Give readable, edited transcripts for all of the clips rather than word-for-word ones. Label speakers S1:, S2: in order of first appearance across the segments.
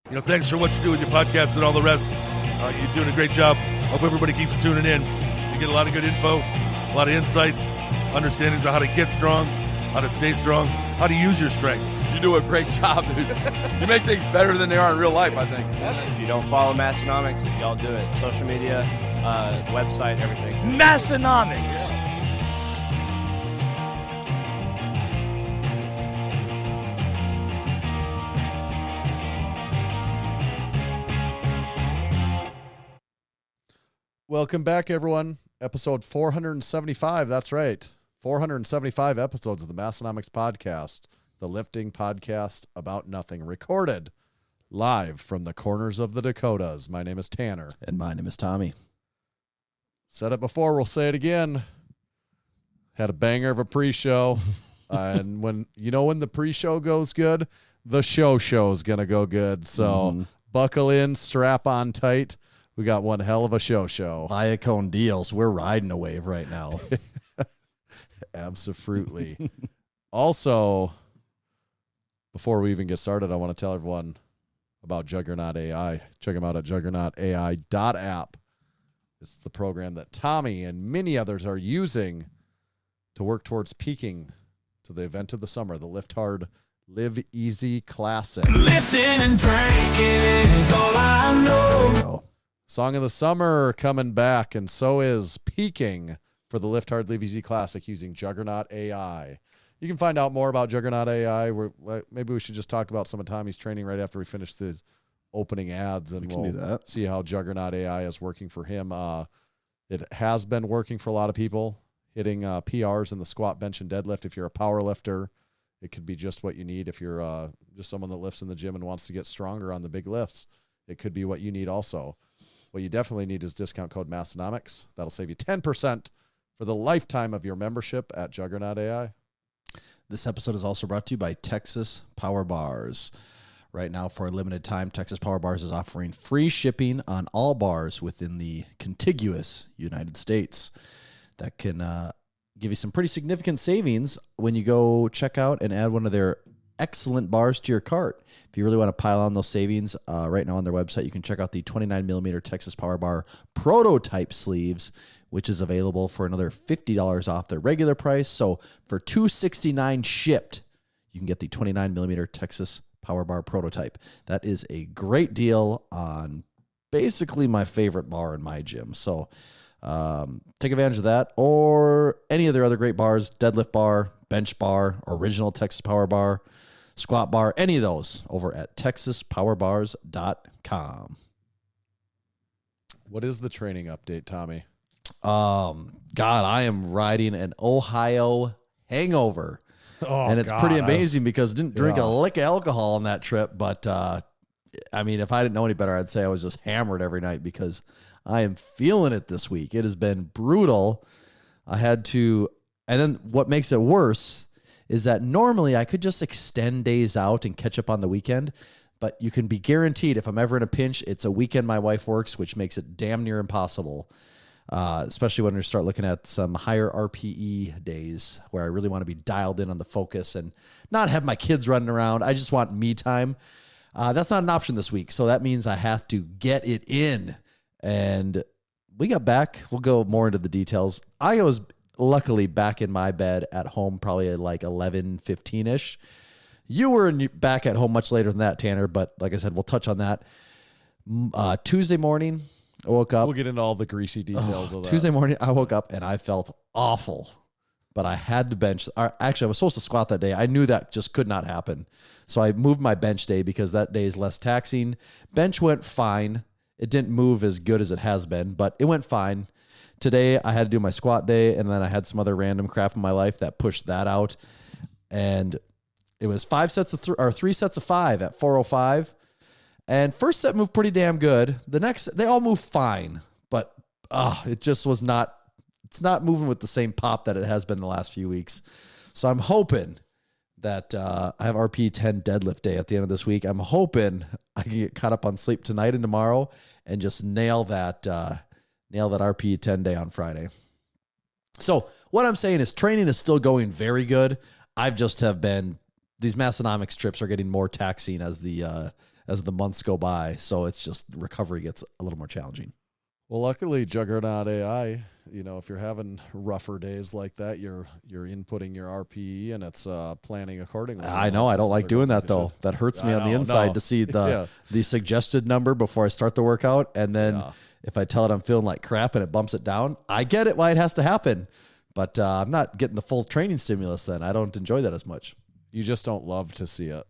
S1: Thanks for what you do with your podcast and all the rest. You're doing a great job. Hope everybody keeps tuning in. You get a lot of good info, a lot of insights, understandings of how to get strong, how to stay strong, how to use your strength.
S2: You do a great job, dude. You make things better than they are in real life, I think.
S3: If you don't follow Massenomics, y'all do it. Social media, website, everything.
S4: Massenomics.
S5: Welcome back, everyone. Episode 475. That's right. 475 episodes of the Massenomics podcast, the lifting podcast about nothing, recorded live from the corners of the Dakotas. My name is Tanner.
S6: And my name is Tommy.
S5: Said it before, we'll say it again. Had a banger of a pre-show. And when the pre-show goes good, the show's going to go good. So buckle in, strap on tight. We got one hell of a show.
S6: Viacone deals. We're riding a wave right now.
S5: Absolutely. Also, before we even get started, I want to tell everyone about Juggernaut AI. Check them out at juggernautai.app. It's the program that Tommy and many others are using to work towards peaking to the event of the summer, the Lift Hard, Live Easy Classic.
S4: Lifting and drinking is all I know.
S5: Song of the summer coming back, and so is peaking for the Lift Hard, Live Easy Classic using Juggernaut AI. You can find out more about Juggernaut AI. Maybe we should just talk about some of Tommy's training right after we finish the opening ads, and we'll
S6: do that.
S5: See how Juggernaut AI is working for him. It has been working for a lot of people, hitting PRs in the squat, bench, and deadlift. If you're a power lifter, it could be just what you need. If you're just someone that lifts in the gym and wants to get stronger on the big lifts, it could be what you need also. What you definitely need is discount code Massenomics. That'll save you 10% for the lifetime of your membership at Juggernaut AI.
S6: This episode is also brought to you by Texas Power Bars. Right now, for a limited time, Texas Power Bars is offering free shipping on all bars within the contiguous United States. That can give you some pretty significant savings when you go check out and add one of their excellent bars to your cart. If you really want to pile on those savings, right now on their website, you can check out the 29mm Texas Power Bar prototype sleeves, which is available for another $50 off their regular price. So for $269 shipped, you can get the 29mm Texas Power Bar prototype. That is a great deal on basically my favorite bar in my gym. So take advantage of that, or any of their other great bars, deadlift bar, bench bar, original Texas Power Bar, squat bar, any of those over at texaspowerbars.com.
S5: What is the training update, Tommy?
S6: God, I am riding an Ohio hangover. And it's pretty amazing because I didn't drink a lick of alcohol on that trip. But, if I didn't know any better, I'd say I was just hammered every night because I am feeling it this week. It has been brutal. And then what makes it worse is that normally I could just extend days out and catch up on the weekend, but you can be guaranteed if I'm ever in a pinch, it's a weekend my wife works, which makes it damn near impossible, especially when we start looking at some higher RPE days where I really want to be dialed in on the focus and not have my kids running around. I just want me time. That's not an option this week, so that means I have to get it in. And we got back. We'll go more into the details. I was luckily back in my bed at home probably at like 11:15ish. You were back at home much later than that, Tanner, but like I said, we'll touch on that. Tuesday morning, I woke up.
S5: We'll get into all the greasy details of that.
S6: Tuesday morning, I woke up and I felt awful, but I had to bench. Actually, I was supposed to squat that day. I knew that just could not happen. So I moved my bench day because that day is less taxing. Bench went fine. It didn't move as good as it has been, but it went fine. Today, I had to do my squat day, and then I had some other random crap in my life that pushed that out. And it was 3 sets of 5 at 405. And first set moved pretty damn good. The next, they all moved fine, but it just was not, it's not moving with the same pop that it has been the last few weeks. So I'm hoping that I have RP 10 deadlift day at the end of this week. I'm hoping I can get caught up on sleep tonight and tomorrow and just nail that RP 10 day on Friday. So what I'm saying is training is still going very good. These Massenomics trips are getting more taxing as the as the months go by. So it's just recovery gets a little more challenging.
S5: Well, luckily, Juggernaut AI, if you're having rougher days like that, you're inputting your RPE and it's planning accordingly.
S6: I know. I don't like doing that, though. That hurts me on the inside to see the suggested number before I start the workout. And then if I tell it I'm feeling like crap and it bumps it down, I get it why it has to happen. But I'm not getting the full training stimulus then. I don't enjoy that as much.
S5: You just don't love to see it.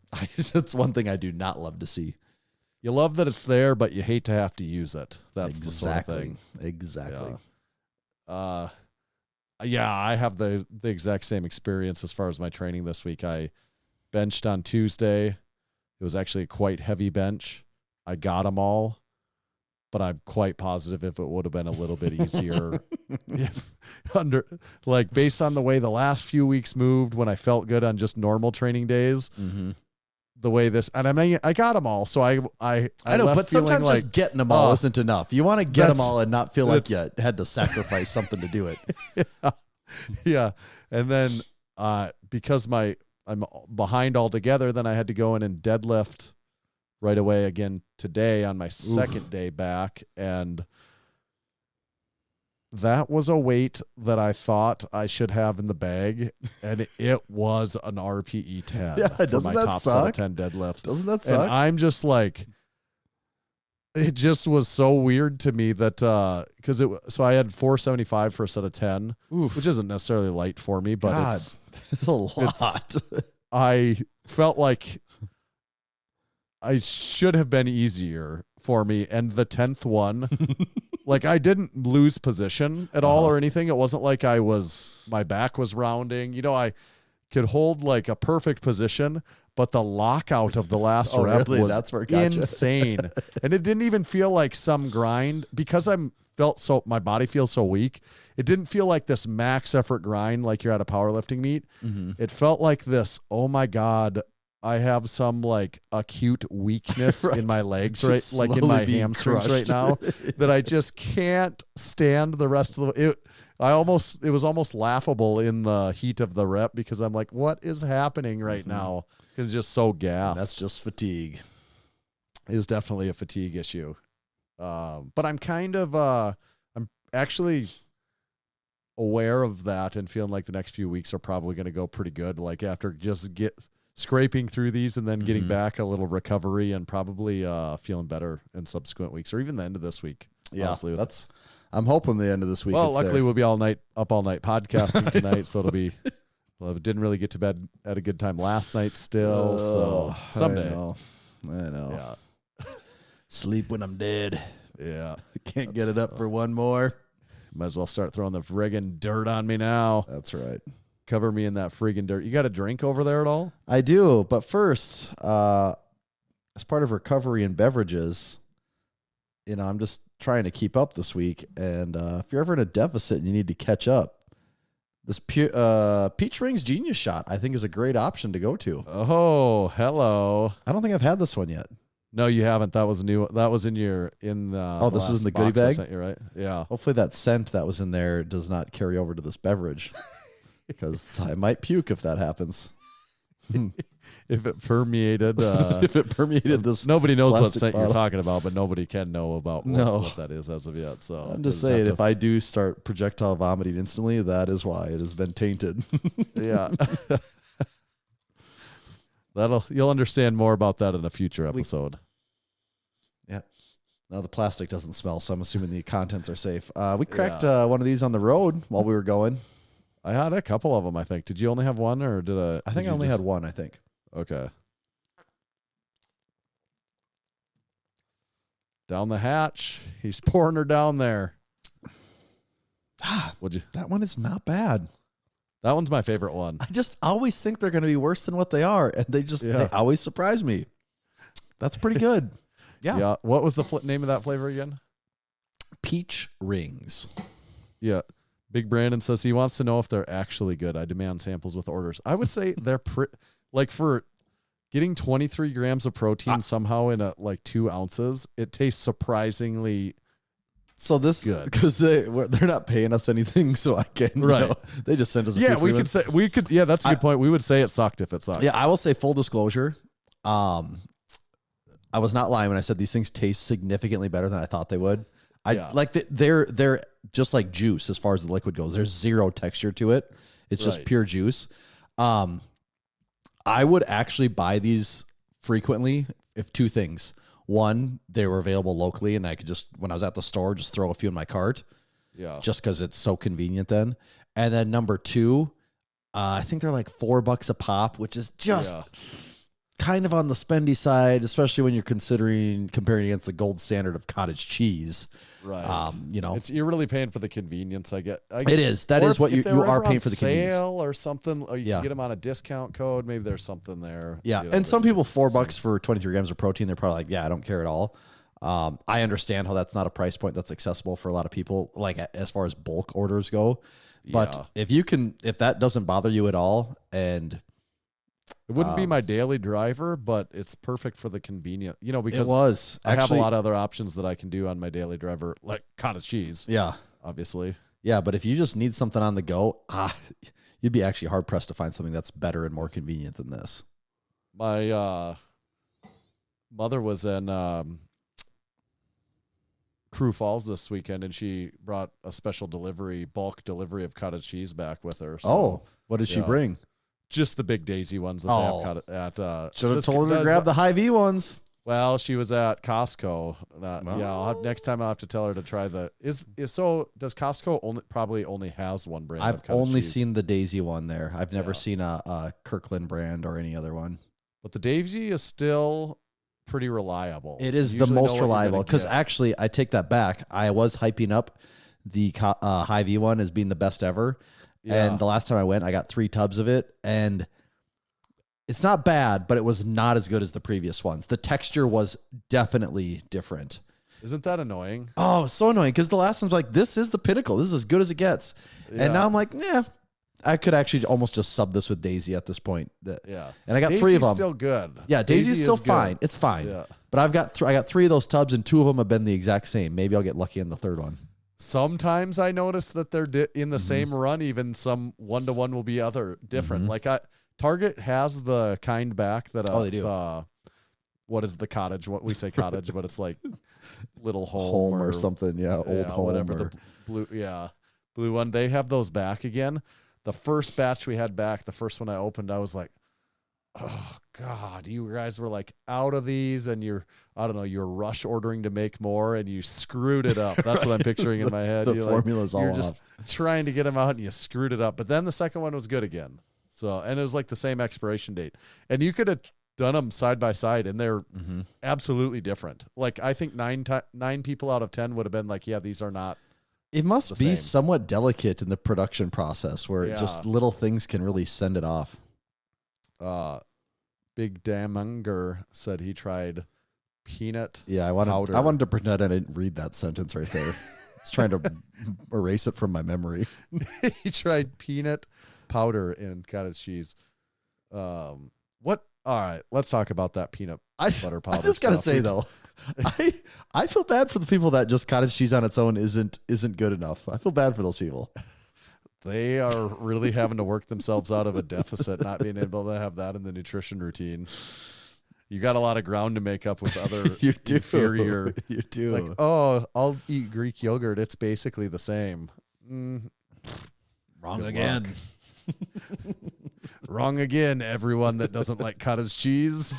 S6: That's one thing I do not love to see.
S5: You love that it's there, but you hate to have to use it. That's the sort of thing.
S6: Exactly.
S5: Yeah, I have the exact same experience as far as my training this week. I benched on Tuesday. It was actually a quite heavy bench. I got them all, but I'm quite positive if it would have been a little bit easier, based on the way the last few weeks moved when I felt good on just normal training days.
S6: Mm-hmm.
S5: The way this, and I mean, I got them all, so I
S6: know, but sometimes just getting them all isn't enough. You want to get them all and not feel like you had to sacrifice something to do it.
S5: Yeah. And then because I'm behind altogether, then I had to go in and deadlift right away again today on my second day back, and that was a weight that I thought I should have in the bag, and it was an RPE 10 for my top set of 10 deadlifts.
S6: Doesn't that suck?
S5: And I'm just like, it just was so weird to me that so I had 475 for a set of 10, which isn't necessarily light for me, but
S6: it's a lot.
S5: I felt like I should have been easier for me, and the 10th one. Like, I didn't lose position at all or anything. It wasn't like my back was rounding. I could hold like a perfect position, but the lockout of the last rep was
S6: That's where it got
S5: insane. And it didn't even feel like some grind because my body feels so weak. It didn't feel like this max effort grind like you're at a powerlifting meet. Mm-hmm. It felt like this, oh my God, I have some like acute weakness in my legs, right? Like in my hamstrings right now that I just can't stand the rest of it was almost laughable in the heat of the rep because I'm like, what is happening right now? It's just so gassed.
S6: That's just fatigue.
S5: It was definitely a fatigue issue. But I'm I'm actually aware of that and feeling like the next few weeks are probably going to go pretty good. Like after just scraping through these and then getting back a little recovery and probably feeling better in subsequent weeks or even the end of this week.
S6: Yeah, I'm hoping the end of this week.
S5: Well, luckily we'll be up all night podcasting tonight, so it'll be. Well, I didn't really get to bed at a good time last night still, so someday.
S6: I know.
S5: Yeah.
S6: Sleep when I'm dead.
S5: Yeah.
S6: Can't get it up for one more.
S5: Might as well start throwing the friggin' dirt on me now.
S6: That's right.
S5: Cover me in that friggin' dirt. You got a drink over there at all?
S6: I do, but first, as part of recovery and beverages, I'm just trying to keep up this week. And if you're ever in a deficit and you need to catch up, this Peach Rings Genius Shot, I think, is a great option to go to.
S5: Oh, hello.
S6: I don't think I've had this one yet.
S5: No, you haven't. That was new. That was in the.
S6: Oh, this was in the goodie bag?
S5: I sent you, right? Yeah.
S6: Hopefully that scent that was in there does not carry over to this beverage. Because I might puke if that happens.
S5: If it permeated.
S6: This.
S5: Nobody knows what scent
S6: bottle
S5: you're talking about, but nobody can know about what that is as of yet. So
S6: I'm just saying, if I do start projectile vomiting instantly, that is why it has been tainted.
S5: Yeah. You'll understand more about that in a future episode.
S6: Yeah. No, the plastic doesn't smell, so I'm assuming the contents are safe. We cracked one of these on the road while we were going.
S5: I had a couple of them, I think. Did you only have one, or did I?
S6: I think I only had one, I think.
S5: Okay. Down the hatch. He's pouring her down there.
S6: That one is not bad.
S5: That one's my favorite one.
S6: I just always think they're going to be worse than what they are, and they always surprise me. That's pretty good. Yeah.
S5: What was the name of that flavor again?
S6: Peach Rings.
S5: Yeah. Big Brandon says he wants to know if they're actually good. I demand samples with orders. I would say they're like for getting 23 grams of protein somehow in 2 ounces. It tastes surprisingly.
S6: So this
S5: good
S6: because they're not paying us anything, so I can.
S5: Right.
S6: They just sent us.
S5: We could. Yeah, that's a good point. We would say it sucked if it sucked.
S6: Yeah, I will say full disclosure. I was not lying when I said these things taste significantly better than I thought they would.
S5: Yeah.
S6: They're just like juice as far as the liquid goes. There's zero texture to it. It's just pure juice. I would actually buy these frequently if two things. One, they were available locally and I could just, when I was at the store, just throw a few in my cart.
S5: Yeah.
S6: Just because it's so convenient then. And then number two, I think they're like $4 a pop, which is just kind of on the spendy side, especially when you're comparing against the gold standard of cottage cheese.
S5: Right.
S6: You know,
S5: you're really paying for the convenience. I get
S6: it is. That is what you are paying for the convenience.
S5: Sale or something. Or you can get them on a discount code. Maybe there's something there.
S6: Yeah. And some people, $4 for 23 grams of protein, they're probably like, yeah, I don't care at all. I understand how that's not a price point that's accessible for a lot of people, like as far as bulk orders go. But if that doesn't bother you at all, and
S5: it wouldn't be my daily driver, but it's perfect for the convenient, because I have a lot of other options that I can do on my daily driver, like cottage cheese.
S6: Yeah.
S5: Obviously.
S6: Yeah. But if you just need something on the go, you'd be actually hard pressed to find something that's better and more convenient than this.
S5: My mother was in Crew Falls this weekend, and she brought a special bulk delivery of cottage cheese back with her. So,
S6: what did she bring?
S5: Just the big Daisy ones that they have at.
S6: Should have told her to grab the Hy-Vee ones.
S5: Well, she was at Costco. Next time I'll have to tell her to try the. Does Costco probably only has one brand?
S6: I've only seen the Daisy one there. I've never seen a Kirkland brand or any other one.
S5: But the Daisy is still pretty reliable.
S6: It is the most reliable, because actually, I take that back. I was hyping up the Hy-Vee one as being the best ever. Yeah. And the last time I went, I got 3 tubs of it, and it's not bad, but it was not as good as the previous ones. The texture was definitely different.
S5: Isn't that annoying?
S6: Oh, so annoying, because the last one's like, this is the pinnacle. This is as good as it gets. Yeah. And now I'm like, I could actually almost just sub this with Daisy at this point.
S5: Yeah.
S6: And I got Daisy's 3 of them.
S5: Still good.
S6: Yeah, Daisy's still fine. It's fine. Yeah. But I got 3 of those tubs, and 2 of them have been the exact same. Maybe I'll get lucky in the third one.
S5: Sometimes I notice that they're in the same run. Even some 1-to-1 will be different. Like Target has the kind back that
S6: they do.
S5: What is the cottage? What we say cottage, but it's like little
S6: home or something. Yeah, old home,
S5: whatever. The blue one. They have those back again. The first batch we had back, the first one I opened, I was like, oh God, you guys were like out of these, and you're rush ordering to make more, and you screwed it up. That's what I'm picturing in my head.
S6: The formula's all off.
S5: You're just trying to get them out, and you screwed it up. But then the second one was good again. So, and it was like the same expiration date, and you could have done them side by side, and they're absolutely different. Like I think 9 people out of 10 would have been like, yeah, these are not.
S6: It must be somewhat delicate in the production process, where just little things can really send it off.
S5: Big Damunger said he tried peanut.
S6: Yeah, I wanted to pretend I didn't read that sentence right there. I was trying to erase it from my memory.
S5: He tried peanut powder in cottage cheese. What? All right, let's talk about that peanut butter powder.
S6: I just gotta say though, I feel bad for the people that just cottage cheese on its own isn't good enough. I feel bad for those people.
S5: They are really having to work themselves out of a deficit, not being able to have that in the nutrition routine. You got a lot of ground to make up with other inferior.
S6: You do.
S5: Like, oh, I'll eat Greek yogurt. It's basically the same.
S6: Wrong again.
S5: Wrong again, everyone that doesn't like cottage cheese.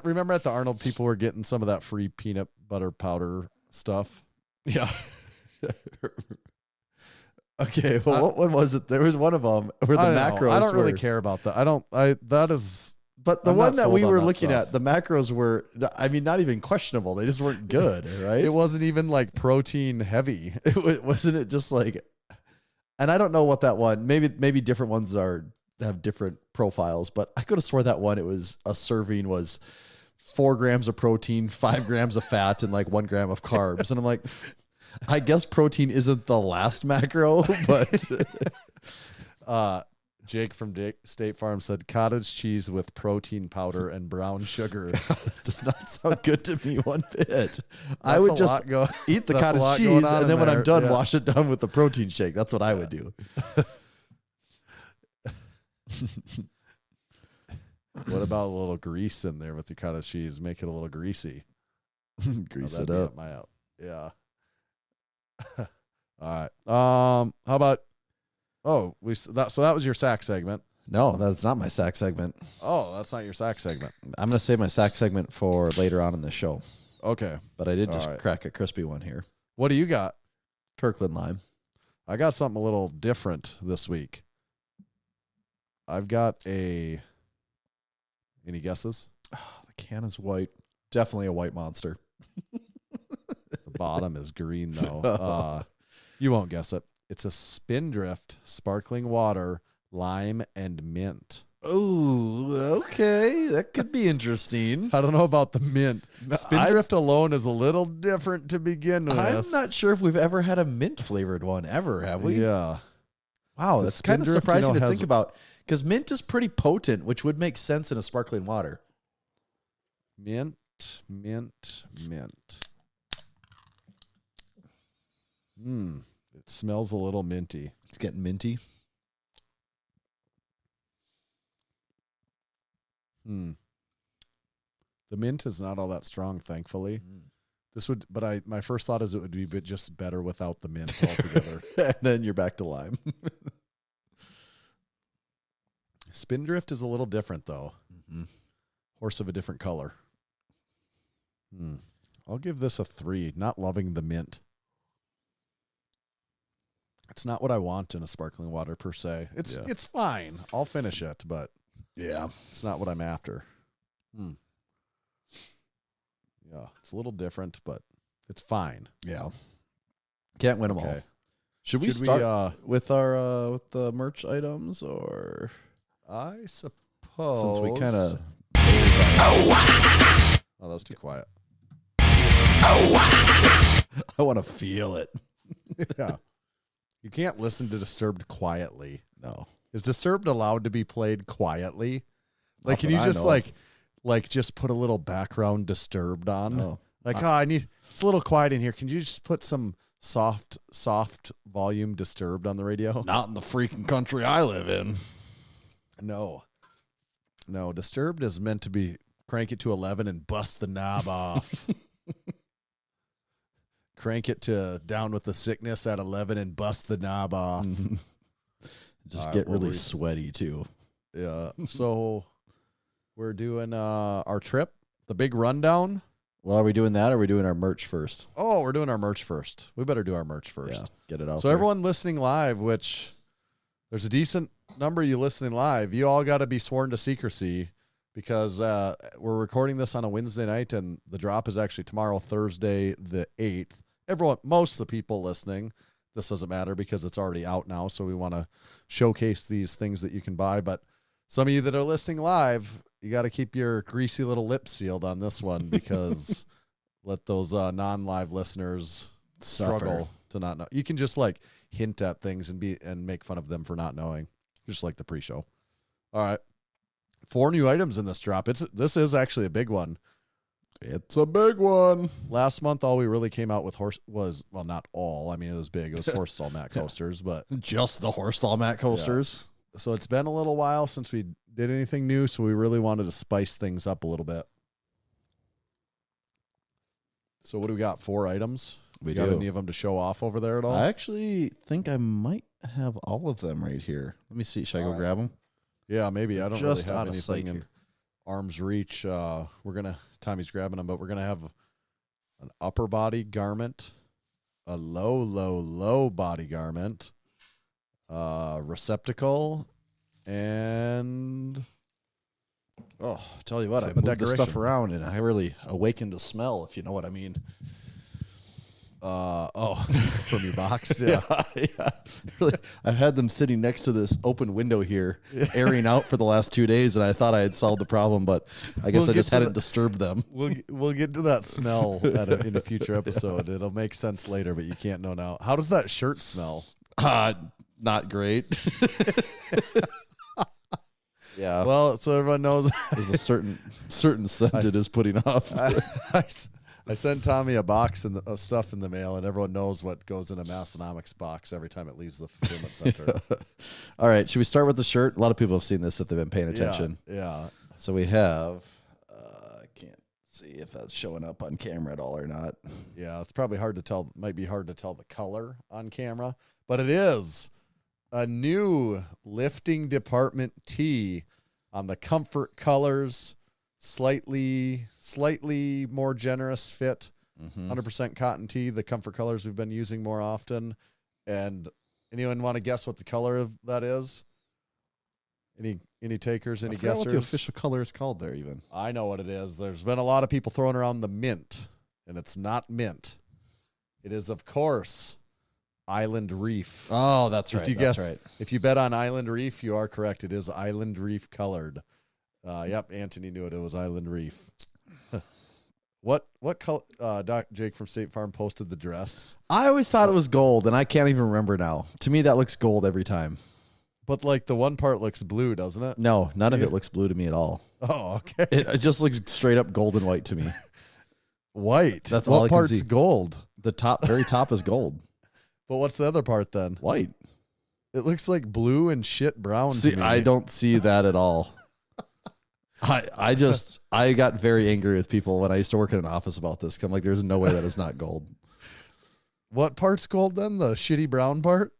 S5: Remember at the Arnold, people were getting some of that free peanut butter powder stuff.
S6: Yeah. Okay. Well, what one was it? There was one of them where the macros.
S5: I don't really care about that.
S6: But the one that we were looking at, the macros were, I mean, not even questionable. They just weren't good, right?
S5: It wasn't even like protein heavy.
S6: Wasn't it just like, and I don't know what that one, maybe different ones have different profiles, but I could have swore that one, a serving was 4 grams of protein, 5 grams of fat, and like 1 gram of carbs. And I'm like, I guess protein isn't the last macro, but
S5: Jake from State Farm said cottage cheese with protein powder and brown sugar.
S6: Does not sound good to me one bit. I would just eat the cottage cheese, and then when I'm done, wash it down with the protein shake. That's what I would do.
S5: What about a little grease in there with the cottage cheese? Make it a little greasy.
S6: Grease
S5: Oh,
S6: it
S5: that'd
S6: up.
S5: be yeah. All right. How about? Oh, so that was your sack segment.
S6: No, that's not my sack segment.
S5: Oh, that's not your sack segment.
S6: I'm going to save my sack segment for later on in the show.
S5: Okay.
S6: But I did
S5: All
S6: just
S5: right.
S6: crack a crispy one here.
S5: What do you got?
S6: Kirkland lime.
S5: I got something a little different this week. I've got any guesses?
S6: The can is white. Definitely a white monster.
S5: The bottom is green, though. You won't guess it. It's a Spindrift sparkling water, lime, and mint.
S6: Oh, okay. That could be interesting.
S5: I don't know about the mint. Spindrift alone is a little different to begin with.
S6: I'm not sure if we've ever had a mint flavored one ever, have we?
S5: Yeah.
S6: Wow,
S5: The
S6: that's kind of
S5: Spindrift,
S6: surprising to
S5: has-
S6: think about because mint is pretty potent, which would make sense in a sparkling water.
S5: Mint. It smells a little minty.
S6: It's getting minty.
S5: The mint is not all that strong, thankfully. My first thought is it would be just better without the mint altogether.
S6: And then you're back to lime.
S5: Spindrift is a little different, though.
S6: Mm-hmm.
S5: Horse of a different color. I'll give this a 3. Not loving the mint. It's not what I want in a sparkling water per se. It's fine. I'll finish it, but
S6: Yeah.
S5: it's not what I'm after. Yeah, it's a little different, but it's fine.
S6: Yeah. Can't win them all.
S5: Okay.
S6: Should we start with our with the merch items, or
S5: I suppose
S6: since we kind of
S5: Oh, that was too quiet.
S6: I want to feel it.
S5: Yeah. You can't listen to Disturbed quietly.
S6: No.
S5: Is Disturbed allowed to be played quietly? Like,
S6: Not
S5: can
S6: that
S5: you
S6: I
S5: just
S6: know of.
S5: like just put a little background Disturbed on?
S6: No.
S5: Like, it's a little quiet in here. Can you just put some soft volume Disturbed on the radio?
S6: Not in the freaking country I live in.
S5: No, Disturbed is meant to be crank it to 11 and bust the knob off. Crank it to Down with the Sickness at 11 and bust the knob off.
S6: Just
S5: All right,
S6: get
S5: we'll
S6: really
S5: read-
S6: sweaty too.
S5: Yeah. So we're doing our trip, the big rundown.
S6: Well, are we doing that, or are we doing our merch first?
S5: Oh, we're doing our merch first. We better do our merch first.
S6: Yeah, get it out
S5: So
S6: there.
S5: everyone listening live, which there's a decent number of you listening live, you all got to be sworn to secrecy because we're recording this on a Wednesday night, and the drop is actually tomorrow, Thursday the 8th. Most of the people listening, this doesn't matter because it's already out now, so we want to showcase these things that you can buy. But some of you that are listening live, you got to keep your greasy little lips sealed on this one because let those non-live listeners struggle to not know. You can just like hint at things and make fun of them for not knowing, just like the pre-show. All right, 4 new items in this drop. This is actually a big one.
S6: It's a big one.
S5: Last month, all we really came out with not all. I mean, it was big. It was horse stall mat coasters, but
S6: Just the horse stall mat coasters.
S5: so it's been a little while since we did anything new, so we really wanted to spice things up a little bit. So what do we got? 4 items?
S6: We
S5: got
S6: do.
S5: any of them to show off over there at all?
S6: I actually think I might have all of them right here. Let me see. Should I go grab them?
S5: Yeah, maybe. I don't
S6: Just
S5: really have
S6: out of sight
S5: anything in
S6: here.
S5: arm's reach. Tommy's grabbing them, but we're gonna have an upper body garment, a low body garment, receptacle, and
S6: Oh, tell you what, I
S5: Some
S6: moved the stuff
S5: decoration.
S6: around and I really awakened a smell, if you know what I mean.
S5: from your box. Yeah.
S6: Yeah. Really, I've had them sitting next to this open window here, airing out for the last 2 days, and I thought I had solved the problem, but I guess
S5: We'll
S6: I just
S5: get to
S6: hadn't disturbed them.
S5: We'll get to that smell in a future episode. It'll make sense later, but you can't know now. How does that shirt smell?
S6: Not great. Yeah.
S5: Well, so everyone knows.
S6: There's a certain scent it is putting off.
S5: I sent Tommy a box of stuff in the mail, and everyone knows what goes in a Massenomics box every time it leaves the fulfillment center.
S6: All right. Should we start with the shirt? A lot of people have seen this if they've been paying attention.
S5: Yeah.
S6: So we have, I can't see if that's showing up on camera at all or not.
S5: Yeah, it's probably hard to tell. Might be hard to tell the color on camera, but it is a new lifting department tee on the Comfort Colors, slightly more generous fit, 100% cotton tee. The Comfort Colors we've been using more often. And anyone want to guess what the color of that is? Any takers? Any
S6: I forgot
S5: guessers?
S6: what the official color is called there even.
S5: I know what it is. There's been a lot of people throwing around the mint, and it's not mint. It is, of course, Island Reef.
S6: Oh, that's right.
S5: If you bet on Island Reef, you are correct. It is Island Reef colored. Yep, Anthony knew it. It was Island Reef. What color? Doc Jake from State Farm posted the dress.
S6: I always thought it was gold, and I can't even remember now. To me, that looks gold every time.
S5: But like the one part looks blue, doesn't it?
S6: No, none of it looks blue to me at all.
S5: Oh, okay.
S6: It just looks straight up gold and white to me.
S5: White.
S6: That's
S5: what
S6: all I can
S5: part's
S6: see.
S5: gold?
S6: The very top is gold.
S5: But what's the other part then?
S6: White.
S5: It looks like blue and shit brown.
S6: See,
S5: to me.
S6: I don't see that at all. I got very angry with people when I used to work in an office about this. 'Cause I'm like, there's no way that is not gold.
S5: What part's gold then? The shitty brown part?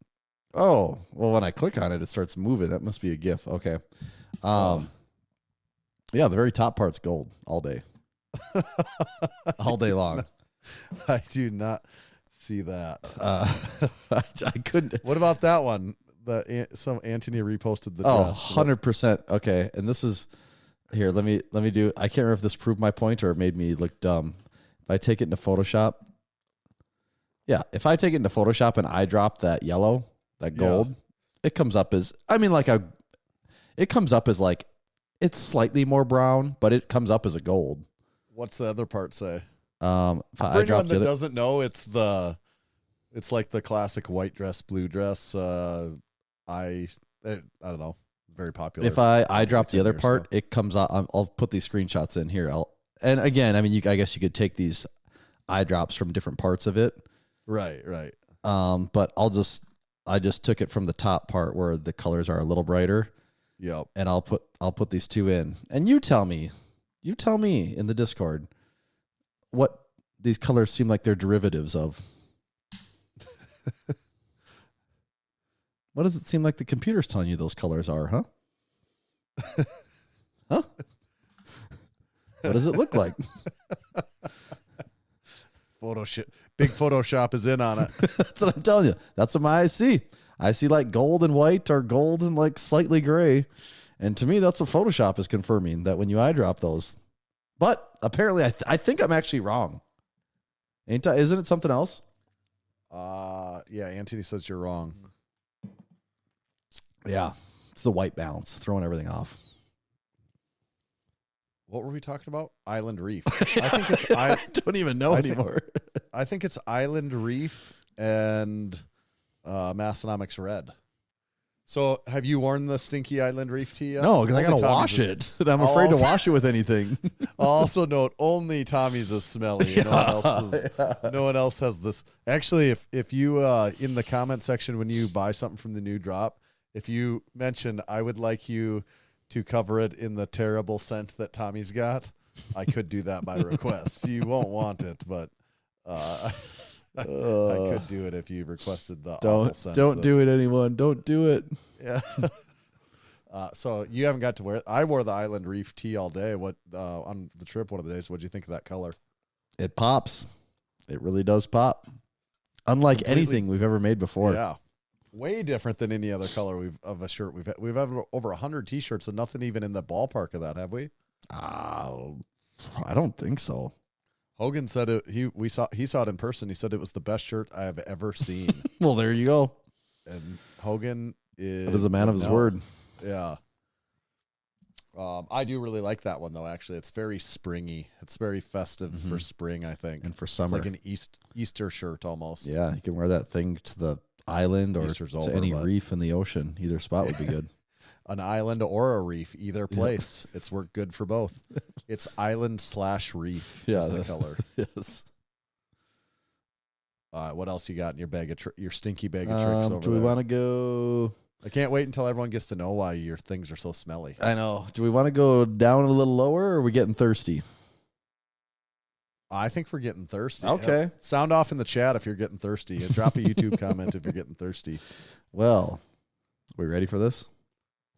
S6: Oh, well, when I click on it, it starts moving. That must be a GIF. Okay. Yeah, the very top part's gold all day. All day long.
S5: I do not see that.
S6: I couldn't.
S5: What about that one? Some Anthony reposted the
S6: Oh,
S5: dress.
S6: 100%. Okay. And this is here. Let me do. I can't remember if this proved my point or made me look dumb. If I take it into Photoshop. Yeah. If I take it into Photoshop and I drop that yellow, that gold, it comes up as, it comes up as like, it's slightly more brown, but it comes up as a gold.
S5: What's the other part say?
S6: For
S5: For anyone that doesn't know, it's like the classic white dress, blue dress. I don't know, very popular.
S6: If I drop the other part, it comes out. I'll put these screenshots in here. And again, I mean, I guess you could take these eye drops from different parts of it.
S5: Right.
S6: But I just took it from the top part where the colors are a little brighter.
S5: Yep.
S6: And I'll put these two in. And you tell me in the Discord what these colors seem like they're derivatives of. What does it seem like the computer's telling you those colors are, huh? Huh? What does it look like?
S5: Big Photoshop is in on it.
S6: That's what I'm telling you. That's what my eyes see. I see like gold and white or gold and like slightly gray. And to me, that's what Photoshop is confirming, that when you eye drop those. But apparently, I think I'm actually wrong. Isn't it something else?
S5: Yeah, Anthony says you're wrong.
S6: Yeah. It's the white balance, throwing everything off.
S5: What were we talking about? Island Reef. I think it's
S6: I don't even know anymore.
S5: I think it's Island Reef and Massenomics Red. So, have you worn the Stinky Island Reef tee yet?
S6: No, because I
S5: Only
S6: got to wash
S5: Tommy's
S6: it. I'm afraid to wash it with anything.
S5: I'll also note, only Tommy's is smelly. No one else has this. Actually, if you, in the comment section, when you buy something from the new drop, if you mention, I would like you to cover it in the terrible scent that Tommy's got, I could do that by request. You won't want it, but I could do it if you requested the awful scent.
S6: Don't do it, anyone. Don't do it.
S5: Yeah. So you haven't got to wear it. I wore the Island Reef tee all day. What on the trip one of the days? What did you think of that color?
S6: It pops. It really does pop. Unlike anything we've ever made before.
S5: Yeah. Way different than any other color of a shirt we've had over 100 t-shirts and nothing even in the ballpark of that, have we?
S6: I don't think so.
S5: Hogan said it. He saw it in person. He said it was the best shirt I have ever seen.
S6: Well, there you go.
S5: And Hogan
S6: is a man of his word.
S5: Yeah. I do really like that one though. Actually, it's very springy. It's very festive for spring, I think,
S6: and for summer,
S5: it's like an Easter shirt almost.
S6: Yeah, you can wear that thing to the island or
S5: Easter's
S6: to any reef in the ocean. Either spot would be good.
S5: An island or a reef, either place. Yep. It's worked good for both. It's island/reef.
S6: Yeah,
S5: is the color.
S6: Yes.
S5: What else you got in your bag of your stinky bag of tricks over
S6: do we want to go?
S5: I can't wait until everyone gets to know why your things are so smelly.
S6: I know. Do we want to go down a little lower, or are we getting thirsty?
S5: I think we're getting thirsty.
S6: Okay.
S5: Sound off in the chat if you're getting thirsty. And drop a YouTube comment if you're getting thirsty.
S6: Well, we ready for this?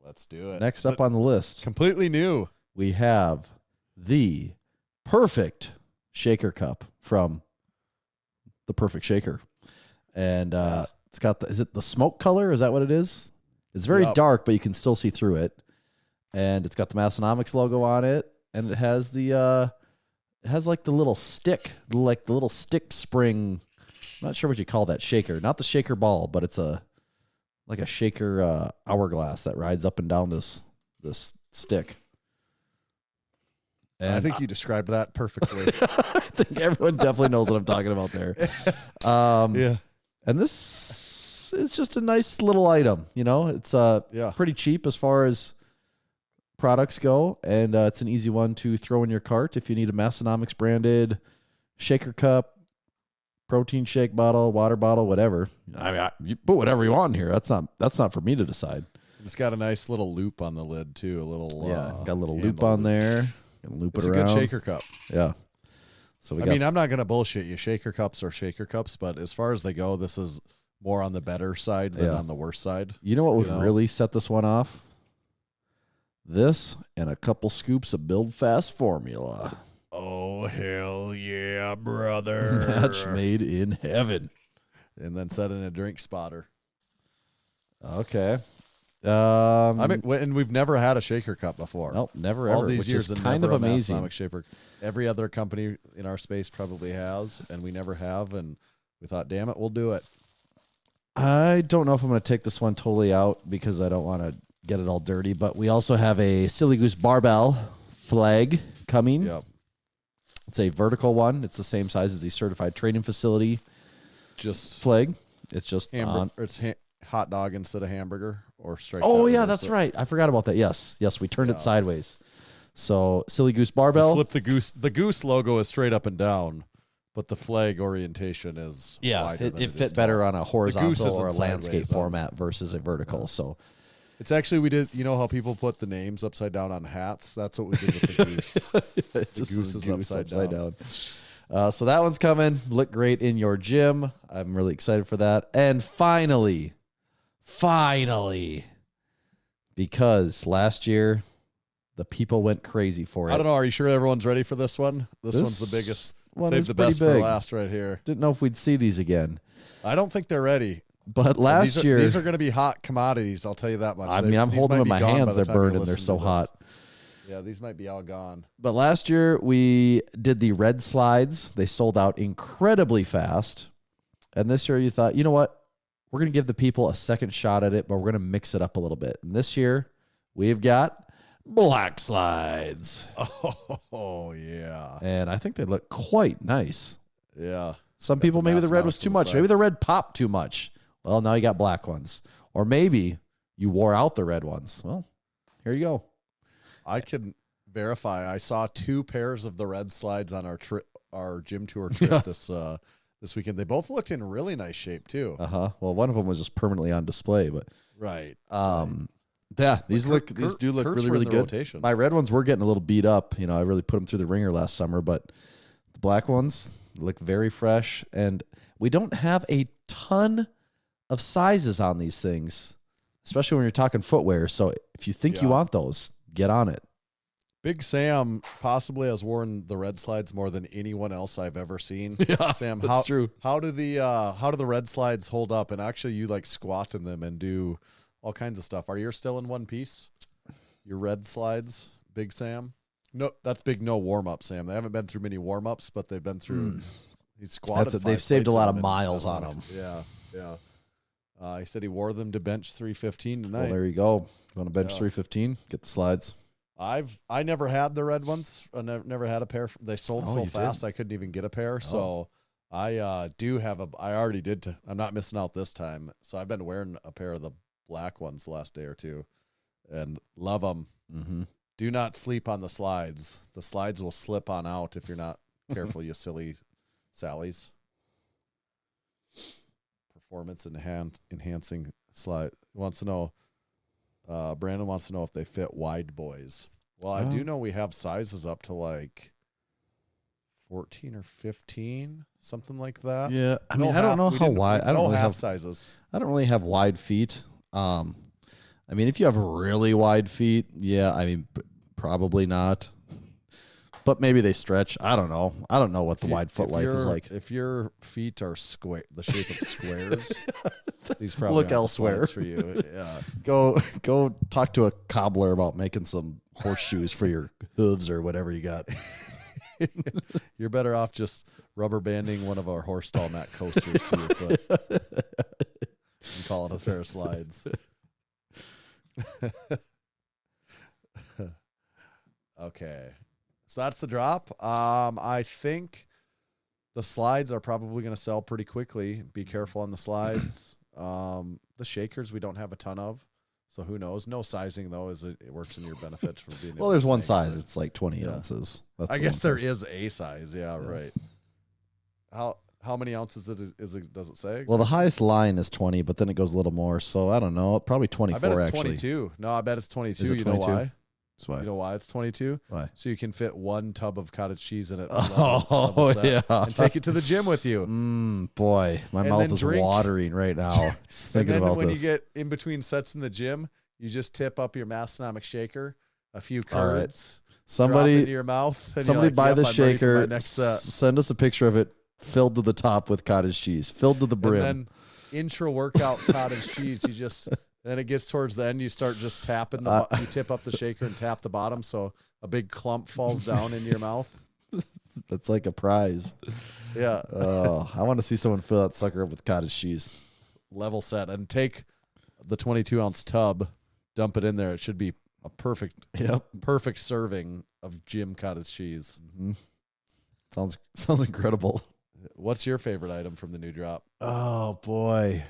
S5: Let's do it.
S6: Next up on the list,
S5: Completely new.
S6: we have the Perfect Shaker Cup from the Perfect Shaker. And it's got is it the smoke color? Is that what it is? It's very dark, but you can still see through it. And it's got the Massenomics logo on it. And it has the it has like the little stick, like the little stick spring. I'm not sure what you call that shaker. Not the shaker ball, but it's like a shaker hourglass that rides up and down this stick.
S5: And I think you described that perfectly.
S6: I think everyone definitely knows what I'm talking about there.
S5: Yeah.
S6: And this is just a nice little item. You know, it's pretty cheap as far as products go, and it's an easy one to throw in your cart if you need a Massenomics branded shaker cup, protein shake bottle, water bottle, whatever. I mean, you put whatever you want in here. That's not for me to decide.
S5: It's got a nice little loop on the lid too. A little
S6: got a little loop on there. Gonna loop
S5: It's
S6: it
S5: a
S6: around.
S5: good shaker cup.
S6: Yeah. So
S5: I mean, I'm not gonna bullshit you. Shaker cups are shaker cups, but as far as they go, this is more on the better side than on the worse side.
S6: You know what would really set this one off? This and a couple scoops of Build Fast formula.
S5: Oh, hell yeah, brother.
S6: Match made in heaven.
S5: And then set in a drink spotter.
S6: Okay.
S5: I mean, and we've never had a shaker cup before.
S6: Nope, never ever.
S5: All these
S6: which
S5: years,
S6: is
S5: and
S6: kind of
S5: never a
S6: amazing.
S5: Massenomics shaker. Every other company in our space probably has, and we never have. And we thought, damn it, we'll do it.
S6: I don't know if I'm going to take this one totally out because I don't want to get it all dirty. But we also have a Silly Goose barbell flag coming.
S5: Yep.
S6: It's a vertical one. It's the same size as the certified training facility
S5: Just
S6: flag. It's just
S5: hamburger. It's hot dog instead of hamburger or straight.
S6: Oh yeah, that's right. I forgot about that. Yes, we turned it sideways. So Silly Goose barbell.
S5: Flip the goose. The goose logo is straight up and down, but the flag orientation is wider than
S6: it fit better on a horizontal or a
S5: isn't
S6: landscape
S5: sideways
S6: format versus a vertical. So
S5: it's actually we did. You know how people put the names upside down on hats? That's what we did with the goose. The goose is upside down.
S6: So that one's coming. Look great in your gym. I'm really excited for that. And finally, because last year the people went crazy for it.
S5: I don't know. Are you sure everyone's ready for this one? This one's the biggest.
S6: One
S5: Save
S6: is
S5: the
S6: pretty
S5: best for
S6: big.
S5: last right here.
S6: Didn't know if we'd see these again.
S5: I don't think they're ready.
S6: But last year,
S5: these are going to be hot commodities. I'll tell you that much.
S6: I mean, I'm
S5: These
S6: holding them in
S5: might
S6: my
S5: be gone by
S6: hands.
S5: the
S6: They're
S5: time you're
S6: burning. They're so
S5: listening to
S6: hot.
S5: this. Yeah, these might be all gone.
S6: But last year we did the red slides. They sold out incredibly fast. And this year you thought, you know what? We're going to give the people a second shot at it, but we're going to mix it up a little bit. And this year we've got black slides.
S5: Oh, yeah.
S6: And I think they look quite nice.
S5: Yeah.
S6: Some people, maybe the red was
S5: Massenomics
S6: too
S5: on the
S6: much.
S5: side.
S6: Maybe the red popped too much. Well, now you got black ones. Or maybe you wore out the red ones. Well, here you go.
S5: I can verify. I saw 2 pairs of the red slides on our gym tour trip this weekend. They both looked in really nice shape too.
S6: Well, one of them was just permanently on display, but
S5: Right.
S6: yeah, these do look
S5: Kurt's
S6: really,
S5: were in
S6: really
S5: the
S6: good.
S5: rotation.
S6: My red ones were getting a little beat up. You know, I really put them through the ringer last summer, but the black ones look very fresh. And we don't have a ton of sizes on these things, especially when you're talking footwear. So if you think you want those, get on it.
S5: Big Sam possibly has worn the red slides more than anyone else I've ever seen.
S6: Yeah,
S5: Sam,
S6: that's true.
S5: How do the red slides hold up? And actually, you like squat in them and do all kinds of stuff. Are yours still in one piece? Your red slides, Big Sam? No, that's big. No warm up, Sam. They haven't been through many warm ups, but they've been through. He squatted.
S6: They've saved a
S5: plates
S6: lot
S5: in
S6: of
S5: them and
S6: miles on
S5: Massenomics.
S6: them.
S5: Yeah. He said he wore them to bench 315 tonight.
S6: Well, there you go. Going to bench 315. Get the slides.
S5: I never had the red ones. I never had a pair. They sold so fast I couldn't even get a pair. So I do have I already did. I'm not missing out this time. So I've been wearing a pair of the black ones the last day or two, and love them.
S6: Mm-hmm.
S5: Do not sleep on the slides. The slides will slip on out if you're not careful. You silly Sallies. Performance enhancing slide. wants to know, Brandon wants to know if they fit wide boys. Well, I do know we have sizes up to like 14 or 15, something like that.
S6: Yeah, I mean, I don't know how wide. I don't really have
S5: sizes.
S6: I don't really have wide feet. I mean, if you have really wide feet, yeah, I mean, probably not. But maybe they stretch. I don't know. I don't know what the wide foot life is like.
S5: If your feet are square, the shape of squares, these probably
S6: look
S5: aren't
S6: elsewhere
S5: for you. Yeah.
S6: Go talk to a cobbler about making some horseshoes for your hooves or whatever you got.
S5: You're better off just rubber banding one of our horse stall mat coasters to your foot and call it a pair of slides. Okay. So that's the drop. I think the slides are probably going to sell pretty quickly. Be careful on the slides. The shakers we don't have a ton of, so who knows? No sizing though, it works in your benefit for being.
S6: Well, there's one size. It's like 20 ounces. That's
S5: I guess there is a size. Yeah, right. How many ounces does it say?
S6: Well, the highest line is 20, but then it goes a little more. So I don't know. Probably 24.
S5: I bet it's
S6: actually.
S5: 22. No, I bet it's 22.
S6: Is it
S5: You
S6: 22?
S5: know why?
S6: That's why.
S5: You know why it's 22?
S6: Why?
S5: So you can fit one tub of cottage cheese in it.
S6: Oh, yeah.
S5: And take it to the gym with you.
S6: Boy, my
S5: And
S6: mouth
S5: then
S6: is
S5: drink.
S6: watering right now. Just thinking
S5: And then
S6: about
S5: when
S6: this.
S5: you get in between sets in the gym, you just tip up your Massenomics shaker, a few
S6: All right.
S5: curds, drop into
S6: Somebody
S5: your mouth. And
S6: somebody
S5: you're like,
S6: buy
S5: "Yep,
S6: the
S5: I'm ready for my
S6: shaker.
S5: next set."
S6: Send us a picture of it filled to the top with cottage cheese, filled to the brim.
S5: And then intra-workout cottage cheese, then it gets towards the end, you start just tapping you tip up the shaker and tap the bottom so a big clump falls down into your mouth.
S6: That's like a prize.
S5: Yeah.
S6: Oh, I want to see someone fill that sucker up with cottage cheese.
S5: Level set. And take the 22-ounce tub, dump it in there. It should be a perfect serving of gym cottage cheese.
S6: Mm-hmm. Sounds incredible.
S5: What's your favorite item from the new drop?
S6: Oh, boy.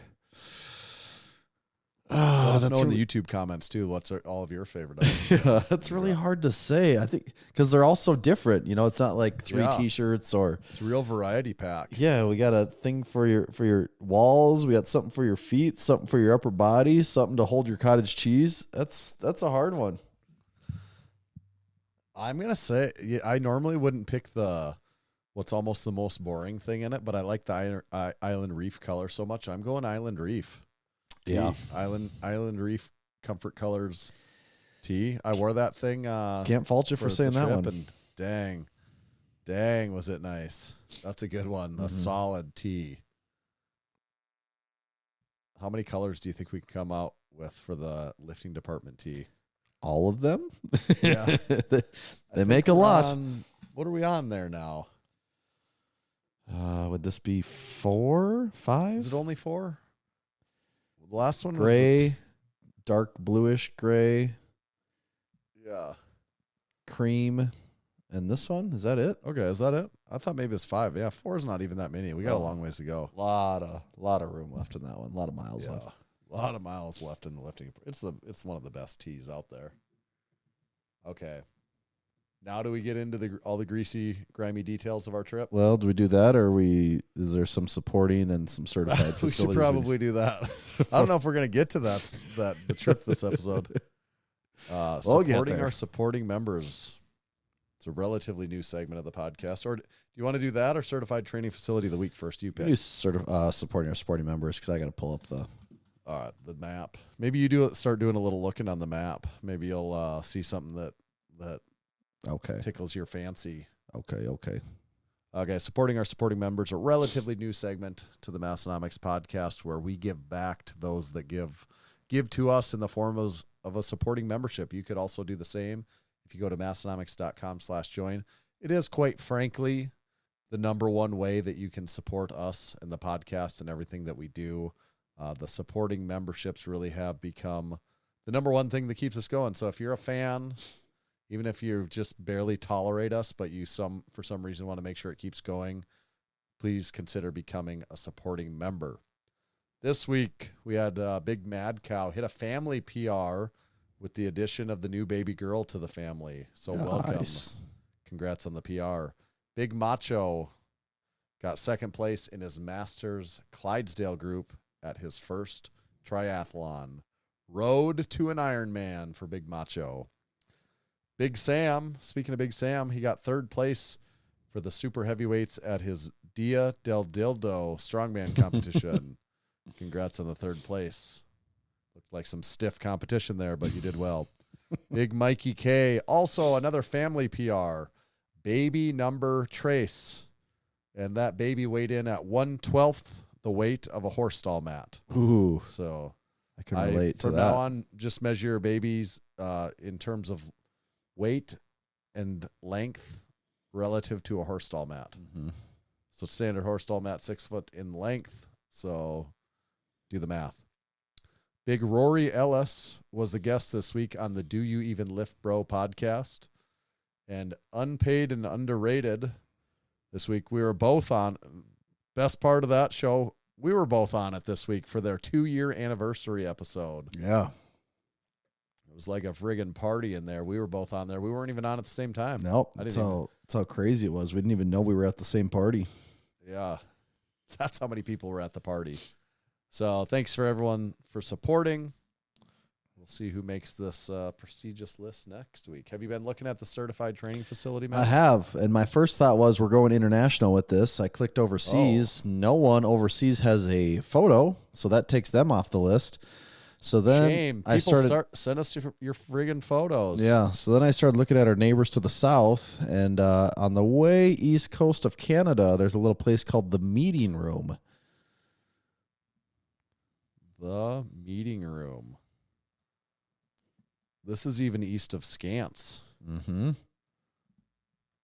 S5: Let us know in the YouTube comments, too. What's all of your favorite items?
S6: Yeah, that's really hard to say. I think because they're all so different. You know, it's not like three T-shirts or
S5: it's a real variety pack.
S6: Yeah, we got a thing for your walls. We got something for your feet, something for your upper body, something to hold your cottage cheese. That's a hard one.
S5: I'm gonna say I normally wouldn't pick what's almost the most boring thing in it, but I like the Island Reef color so much. I'm going Island Reef.
S6: Yeah.
S5: Island Reef Comfort Colors tee. I wore that thing.
S6: Can't fault you for saying that one.
S5: And dang, was it nice. That's a good one. A solid tee. How many colors do you think we can come out with for the lifting department tee?
S6: All of them?
S5: Yeah.
S6: They make a lot.
S5: What are we on there now?
S6: Would this be 4, 5?
S5: Is it only 4? The last one
S6: gray, dark bluish gray.
S5: Yeah.
S6: Cream. And this one, is that it?
S5: Okay, is that it? I thought maybe it's 5. Yeah, 4 is not even that many. We got a long ways to go.
S6: Lot of room left in that one. A lot of miles left.
S5: A lot of miles left in the lifting. It's one of the best tees out there. Okay. Now do we get into all the greasy, grimy details of our trip?
S6: Well, do we do that, or is there some supporting and some certified facilities?
S5: We should probably do that. I don't know if we're going to get to the trip this episode. Supporting our supporting members. It's a relatively new segment of the podcast. Or do you want to do that or certified training facility of the week first? You pick.
S6: Supporting our supporting members because I got to pull up
S5: the map. Maybe you start doing a little looking on the map. Maybe you'll see something that tickles your fancy. Okay, supporting our supporting members, a relatively new segment to the Massenomics podcast where we give back to those that give to us in the form of a supporting membership. You could also do the same if you go to massenomics.com/join. It is quite frankly the number one way that you can support us and the podcast and everything that we do. The supporting memberships really have become the number one thing that keeps us going. So if you're a fan, even if you just barely tolerate us, but you for some reason want to make sure it keeps going, please consider becoming a supporting member. This week, we had Big Mad Cow hit a family PR with the addition of the new baby girl to the family. So welcome. Congrats on the PR. Big Macho got second place in his Masters Clydesdale group at his first triathlon. Road to an Ironman for Big Macho. Big Sam, speaking of Big Sam, he got third place for the super heavyweights at his Dia del Dildo strongman competition. Congrats on the third place. Looked like some stiff competition there, but you did well. Big Mikey K, also another family PR. Baby number Trace. And that baby weighed in at 1/12 the weight of a horse stall mat.
S6: Ooh,
S5: So
S6: I can relate to
S5: from
S6: that.
S5: now on, just measure your babies in terms of weight and length relative to a horse stall mat.
S6: Mm-hmm.
S5: So standard horse stall mat, 6 foot in length. So do the math. Big Rory Ellis was the guest this week on the Do You Even Lift Bro podcast. And unpaid and underrated this week, we were both on. Best part of that show, we were both on it this week for their 2-year anniversary episode.
S6: Yeah.
S5: It was like a friggin' party in there. We were both on there. We weren't even on at the same time.
S6: Nope.
S5: I
S6: That's
S5: didn't
S6: how crazy it was. We didn't even know we were at the same party.
S5: Yeah. That's how many people were at the party. So thanks for everyone for supporting. We'll see who makes this prestigious list next week. Have you been looking at the certified training facility, man?
S6: I have. And my first thought was we're going international with this. I clicked overseas. No one overseas has a photo, so that takes them off the list. So then
S5: Shame.
S6: I started
S5: Send us your friggin' photos.
S6: Yeah. So then I started looking at our neighbors to the south, and on the way east coast of Canada, there's a little place called the Meeting Room.
S5: The Meeting Room. This is even east of Scants.
S6: Mm-hmm.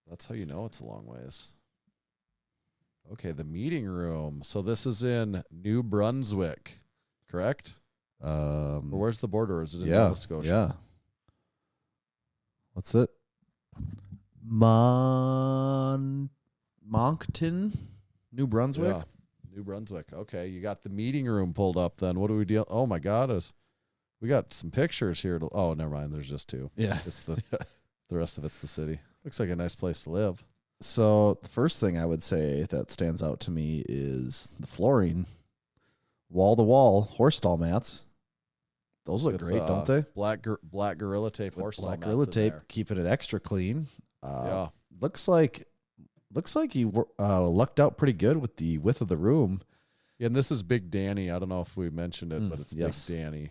S5: That's how you know it's a long ways. Okay, the Meeting Room. So this is in New Brunswick, correct? Or where's the border? Is it in Nova Scotia?
S6: Yeah. What's it? Moncton, New Brunswick.
S5: Yeah. New Brunswick. Okay, you got the Meeting Room pulled up then. What do we deal? Oh, my God. We got some pictures here. Oh, never mind. There's just two.
S6: Yeah.
S5: It's the rest of it's the city. Looks like a nice place to live.
S6: So the first thing I would say that stands out to me is the flooring. Wall-to-wall horse stall mats. Those look
S5: With,
S6: great, don't they?
S5: Black Gorilla Tape
S6: With
S5: horse stall
S6: black
S5: mats
S6: Gorilla
S5: in
S6: Tape,
S5: there.
S6: keeping it extra clean.
S5: Yeah.
S6: Looks like he lucked out pretty good with the width of the room.
S5: Yeah, and this is Big Danny. I don't know if we mentioned it, but it's
S6: yes.
S5: Big Danny.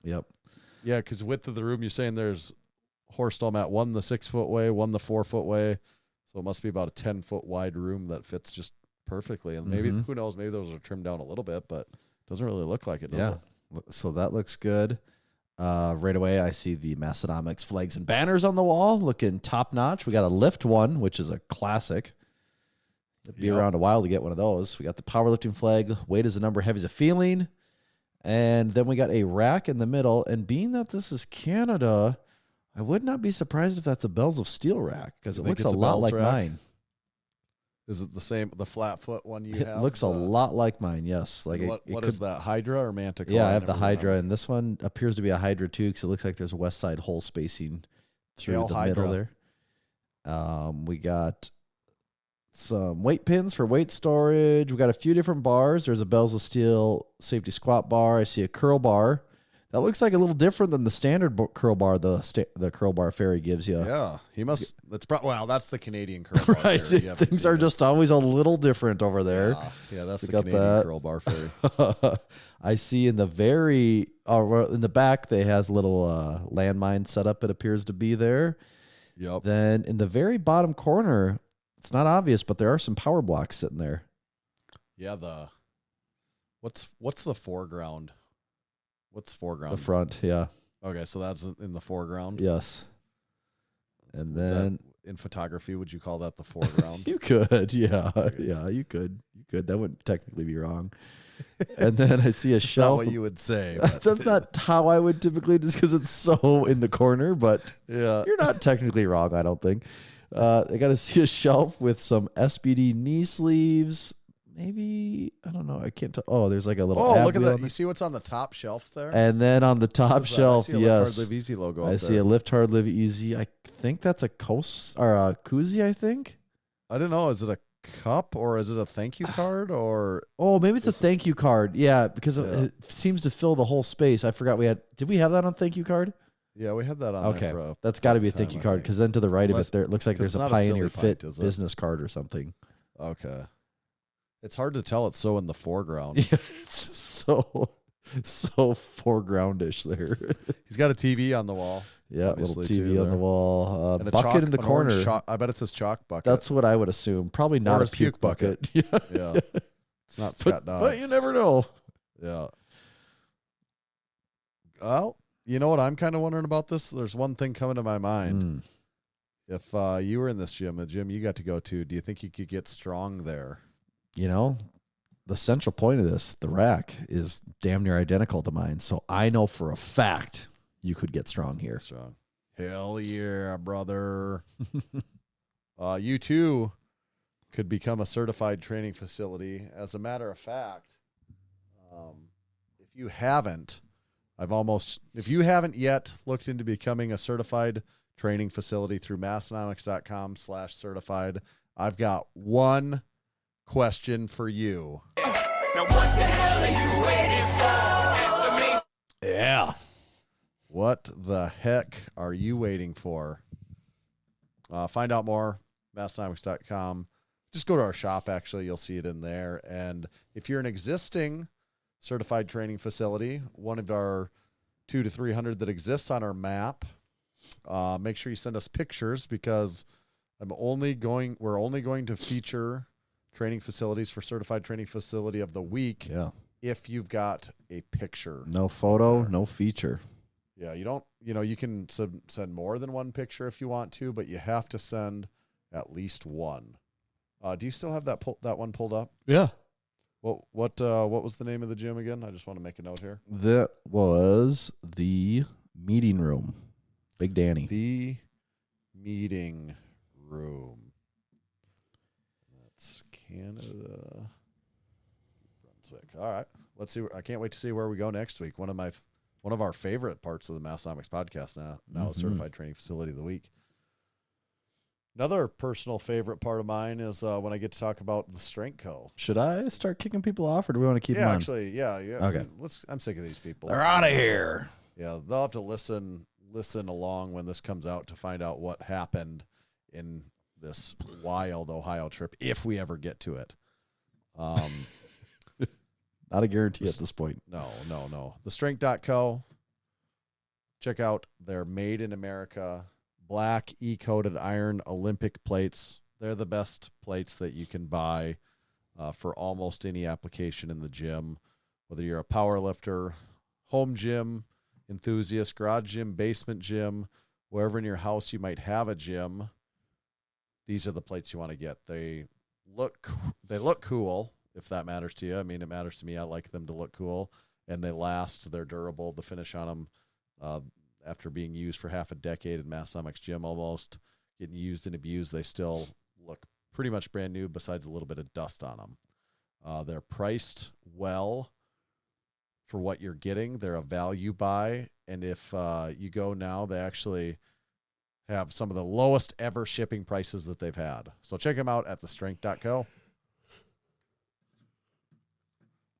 S6: Yep.
S5: Yeah, because width of the room, you're saying there's horse stall mat, one the 6 foot way, one the 4 foot way. So it must be about a 10-foot wide room that fits just perfectly. And maybe, who knows, maybe those are trimmed down a little bit, but it doesn't really look like it, does it?
S6: So that looks good. Right away, I see the Massenomics flags and banners on the wall, looking top notch. We got a lift one, which is a classic. It'd be around a while to get one of those. We got the powerlifting flag. Weight is a number, heavy is a feeling. And then we got a rack in the middle. And being that this is Canada, I would not be surprised if that's a Bells of Steel rack because it
S5: think
S6: looks
S5: it's
S6: a
S5: a
S6: lot
S5: Bells
S6: like
S5: rack?
S6: mine.
S5: Is it the same, the flat foot one you
S6: It
S5: have?
S6: looks a lot like mine, yes. Like
S5: What
S6: it
S5: is that, Hydra or Manticore?
S6: Yeah, I have the Hydra, and this one appears to be a Hydra too, because it looks like there's a west side hole spacing through
S5: Hail
S6: the
S5: Hydra.
S6: middle there. We got some weight pins for weight storage. We got a few different bars. There's a Bells of Steel safety squat bar. I see a curl bar. That looks like a little different than the standard curl bar the curl bar Ferry gives you.
S5: Yeah, he must. That's that's the Canadian curl bar.
S6: Right,
S5: Ferry. You haven't
S6: things
S5: seen
S6: are
S5: it.
S6: just always a little different over there.
S5: Yeah, that's
S6: We
S5: the
S6: got
S5: Canadian
S6: that.
S5: curl bar Ferry.
S6: I see in the in the back they has a little landmine setup. It appears to be there.
S5: Yep.
S6: Then in the very bottom corner, it's not obvious, but there are some power blocks sitting there.
S5: Yeah. What's the foreground? What's foreground?
S6: The front, yeah,
S5: Okay, so that's in the foreground.
S6: yes. And then
S5: in photography, would you call that the foreground?
S6: you could, yeah, you could. That wouldn't technically be wrong. And then I see a
S5: Not
S6: shelf.
S5: what you would say. But
S6: That's not how I would typically, just because it's so in the corner, but
S5: yeah.
S6: you're not technically wrong, I don't think. I got to see a shelf with some SBD knee sleeves. Maybe, I don't know. I can't tell. Oh, there's like a little.
S5: Oh, look at
S6: Advil
S5: that!
S6: on
S5: You see what's on the top shelf there?
S6: there. And then on the top shelf,
S5: I see a Lift Hard,
S6: yes,
S5: Live Easy logo.
S6: I
S5: up
S6: see
S5: there.
S6: a Lift Hard, Live Easy. I think that's a Koozie, I think.
S5: I don't know. Is it a cup or is it a thank you card or?
S6: Oh, maybe it's a thank you card. Yeah, because it seems to fill the whole space. I forgot did we have that on thank you card?
S5: Yeah, we had that on.
S6: Okay,
S5: there
S6: that's got to be a thank you card because then to the right of it, there it looks like there's a Pioneer Fit business card or something.
S5: Okay, it's hard to tell. It's so in the foreground.
S6: Yeah, it's just so foregroundish there.
S5: He's got a TV on the wall.
S6: Yeah, little TV on the wall.
S5: And a
S6: bucket in the corner.
S5: I bet it says chalk bucket.
S6: That's what I would assume. Probably not a puke bucket. Yeah.
S5: It's not Scott Dodds.
S6: But you never know.
S5: Yeah. Well, you know what I'm kind of wondering about this? There's one thing coming to my mind. If you were in this gym, a gym you got to go to, do you think you could get strong there?
S6: You know, the central point of this, the rack, is damn near identical to mine. So I know for a fact you could get strong here.
S5: Strong. Hell yeah, brother. You too could become a certified training facility. As a matter of fact, if you haven't yet looked into becoming a certified training facility through Massenomics.com/certified, I've got one question for you.
S4: Now what the hell are you waiting for?
S5: Yeah. What the heck are you waiting for? Find out more, Massenomics.com. Just go to our shop, actually. You'll see it in there. And if you're an existing certified training facility, one of our 200 to 300 that exists on our map, make sure you send us pictures because we're only going to feature training facilities for Certified Training Facility of the Week.
S6: Yeah.
S5: If you've got a picture.
S6: No photo, no feature.
S5: Yeah, you can send more than one picture if you want to, but you have to send at least one. Do you still have that one pulled up?
S6: Yeah.
S5: What was the name of the gym again? I just want to make a note here.
S6: That was the meeting room. Big Danny.
S5: The meeting room. That's Canada. Brunswick. All right. Let's see. I can't wait to see where we go next week. One of our favorite parts of the Massenomics podcast now is Certified Training Facility of the Week. Another personal favorite part of mine is when I get to talk about the Strength Co.
S6: Should I start kicking people off, or do we want to keep them on?
S5: Actually, yeah.
S6: Okay.
S5: I'm sick of these people.
S6: They're out of here.
S5: Yeah, they'll have to listen along when this comes out to find out what happened in this wild Ohio trip, if we ever get to it.
S6: Not a guarantee at this point.
S5: No. TheStrength.co. Check out their Made in America black E-coated iron Olympic plates. They're the best plates that you can buy for almost any application in the gym, whether you're a power lifter, home gym enthusiast, garage gym, basement gym, wherever in your house you might have a gym. These are the plates you want to get. They look cool, if that matters to you. I mean, it matters to me. I like them to look cool, and they last. They're durable. The finish on them, after being used for half a decade in Massenomics gym, almost getting used and abused, they still look pretty much brand new besides a little bit of dust on them. They're priced well for what you're getting. They're a value buy, and if you go now, they actually have some of the lowest ever shipping prices that they've had. So check them out at thestrength.co.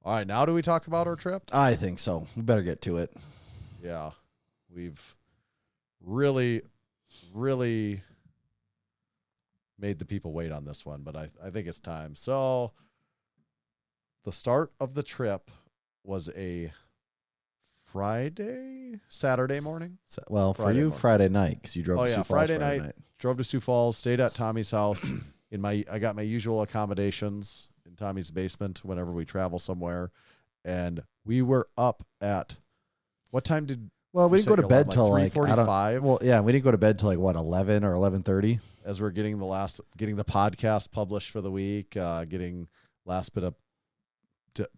S5: All right, now do we talk about our trip?
S6: I think so. We better get to it.
S5: Yeah. We've really, really made the people wait on this one, but I think it's time. So the start of the trip was a Saturday morning?
S6: Well,
S5: Friday
S6: for you,
S5: morning.
S6: Friday night, because you drove to Sioux Falls
S5: Friday night. Drove to Sioux Falls, stayed at Tommy's house. I got my usual accommodations in Tommy's basement whenever we travel somewhere. And we were up at, what time did
S6: Well, we didn't go to bed till like
S5: 3:45.
S6: Well, yeah, we didn't go to bed till like what, 11 or 11:30.
S5: As we're getting the podcast published for the week, getting last bit of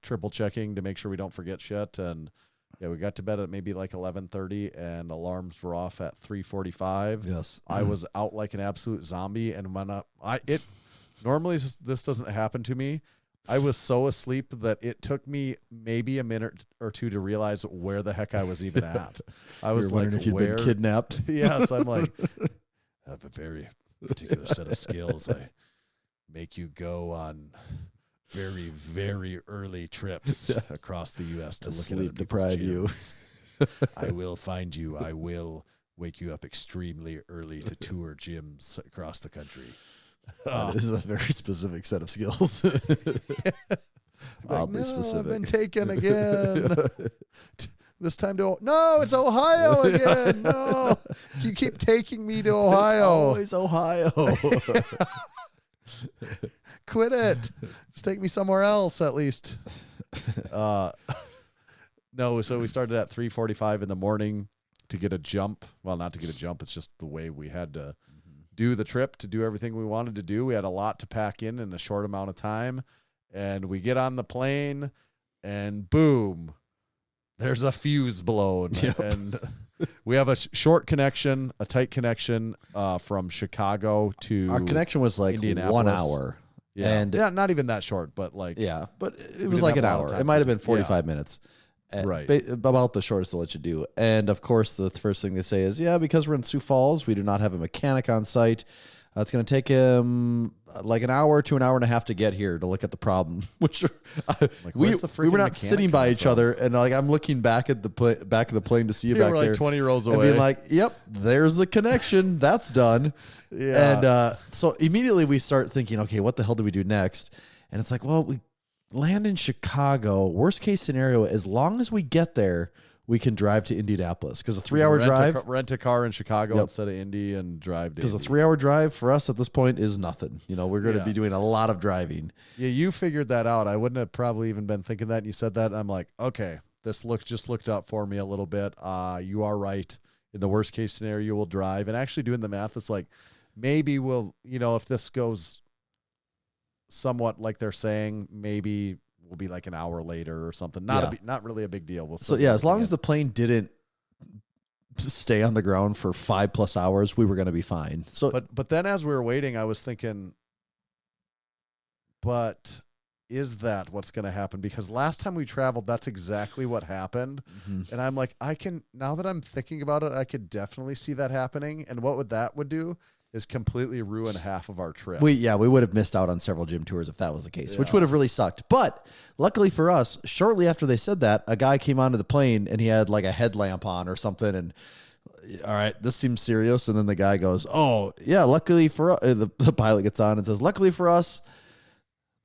S5: triple checking to make sure we don't forget shit. And yeah, we got to bed at maybe like 11:30, and alarms were off at 3:45.
S6: Yes,
S5: I was out like an absolute zombie, and normally this doesn't happen to me. I was so asleep that it took me maybe a minute or two to realize where the heck I was even at. I was
S6: wondering if you'd been kidnapped.
S5: Yes, I'm like, I have a very particular set of skills. make you go on very, very early trips across the U.S. to look at other
S6: Sleep
S5: people's
S6: deprive you.
S5: gyms. I will find you. I will wake you up extremely early to tour gyms across the country.
S6: This is a very specific set of skills. Oddly specific.
S5: I've been taken again. This time to it's Ohio again. No, you keep taking me to Ohio.
S6: It's always Ohio.
S5: Quit it. Just take me somewhere else at least. No, so we started at 3:45 in the morning to get a jump. Well, not to get a jump. It's just the way we had to do the trip, to do everything we wanted to do. We had a lot to pack in a short amount of time. And we get on the plane, and boom, there's a fuse blown.
S6: Yep.
S5: And we have a short connection, a tight connection from Chicago to
S6: Our connection was like 1
S5: Indianapolis.
S6: hour.
S5: Yeah.
S6: And
S5: not even that short, but like
S6: yeah, but it
S5: We
S6: was
S5: didn't
S6: like
S5: have
S6: an
S5: a lot of
S6: hour.
S5: time
S6: It might have
S5: to-
S6: been 45 minutes.
S5: Right.
S6: About the shortest they'll let you do. And of course, the first thing they say is, because we're in Sioux Falls, we do not have a mechanic on site. It's going to take him like an hour to an hour and a half to get here to look at the problem. Which we
S5: where's the
S6: were
S5: freaking
S6: not
S5: mechanic
S6: sitting by
S5: coming
S6: each
S5: from?
S6: other, and like I'm looking back at the back of the plane to see you
S5: you
S6: back
S5: were
S6: there,
S5: like 20 rows
S6: and
S5: away.
S6: being like, "Yep, there's the connection. That's done."
S5: Yeah.
S6: And so immediately we start thinking, okay, what the hell do we do next? And it's like, well, we land in Chicago. Worst case scenario, as long as we get there, we can drive to Indianapolis, because a 3-hour drive.
S5: Rent a car in Chicago
S6: Yep.
S5: instead of Indy and drive to
S6: Because a
S5: Indy.
S6: 3-hour drive for us at this point is nothing. We're going to be doing a lot of driving.
S5: Yeah, you figured that out. I wouldn't have probably even been thinking that. And you said that. And I'm like, okay, this just looked up for me a little bit. You are right. In the worst case scenario, we'll drive. And actually doing the math, it's like maybe we'll, if this goes somewhat like they're saying, maybe we'll be like an hour later or something. Not really a big deal. We'll
S6: So as long as the plane didn't stay on the ground for 5+ hours, we were going to be fine. So,
S5: but then as we were waiting, I was thinking, but is that what's going to happen? Because last time we traveled, that's exactly what happened. And I'm like, now that I'm thinking about it, I could definitely see that happening. And what that would do is completely ruin half of our trip.
S6: we would have missed out on several gym tours if that was the case, which would have really sucked. But luckily for us, shortly after they said that, a guy came onto the plane and he had like a headlamp on or something. And all right, this seems serious. And then the guy goes, "Oh yeah, luckily for us," the pilot gets on and says, "Luckily for us,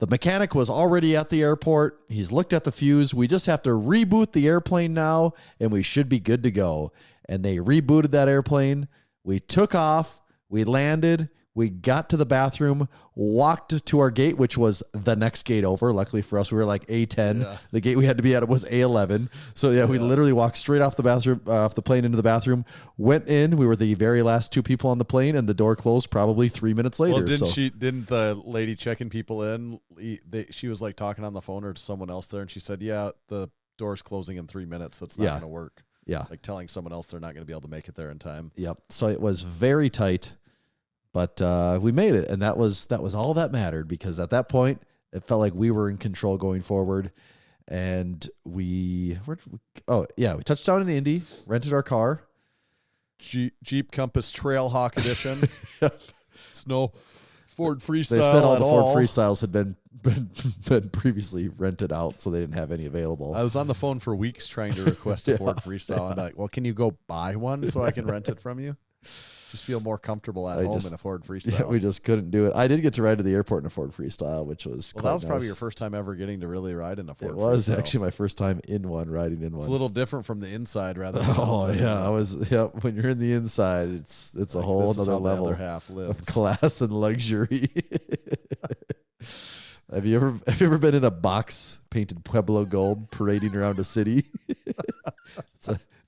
S6: the mechanic was already at the airport. He's looked at the fuse. We just have to reboot the airplane now, and we should be good to go." And they rebooted that airplane. We took off. We landed. We got to the bathroom, walked to our gate, which was the next gate over. Luckily for us, we were like A10.
S5: Yeah.
S6: The gate we had to be at was A11. So we literally walked straight off the plane into the bathroom, went in. We were the very last 2 people on the plane, and the door closed probably 3 minutes later.
S5: Well, didn't the lady checking people in, she was like talking on the phone or to someone else there, and she said, yeah, the door's closing in 3 minutes. That's not going to work.
S6: Yeah.
S5: Like telling someone else they're not going to be able to make it there in time.
S6: Yep. So it was very tight, but we made it, and that was all that mattered, because at that point it felt like we were in control going forward. And we touched down in Indy, rented our car.
S5: Jeep Compass Trailhawk Edition. Snow Ford Freestyle.
S6: They said all the Ford Freestyles had been previously rented out, so they didn't have any available.
S5: I was on the phone for weeks trying to request a Ford Freestyle. I'm like, well, can you go buy one so I can rent it from you? Just feel more comfortable at home in a Ford Freestyle.
S6: Yeah, we just couldn't do it. I did get to ride to the airport in a Ford Freestyle, which was
S5: that was probably
S6: nice.
S5: your first time ever getting to really ride in a Ford Freestyle.
S6: It was actually my first time riding in one.
S5: It's a little different from the inside rather than the
S6: Oh
S5: outside.
S6: Yeah, when you're in the inside, it's a whole
S5: this is
S6: other
S5: how the
S6: level
S5: other half lives.
S6: of class and luxury. Have you ever been in a box painted Pueblo gold parading around a city?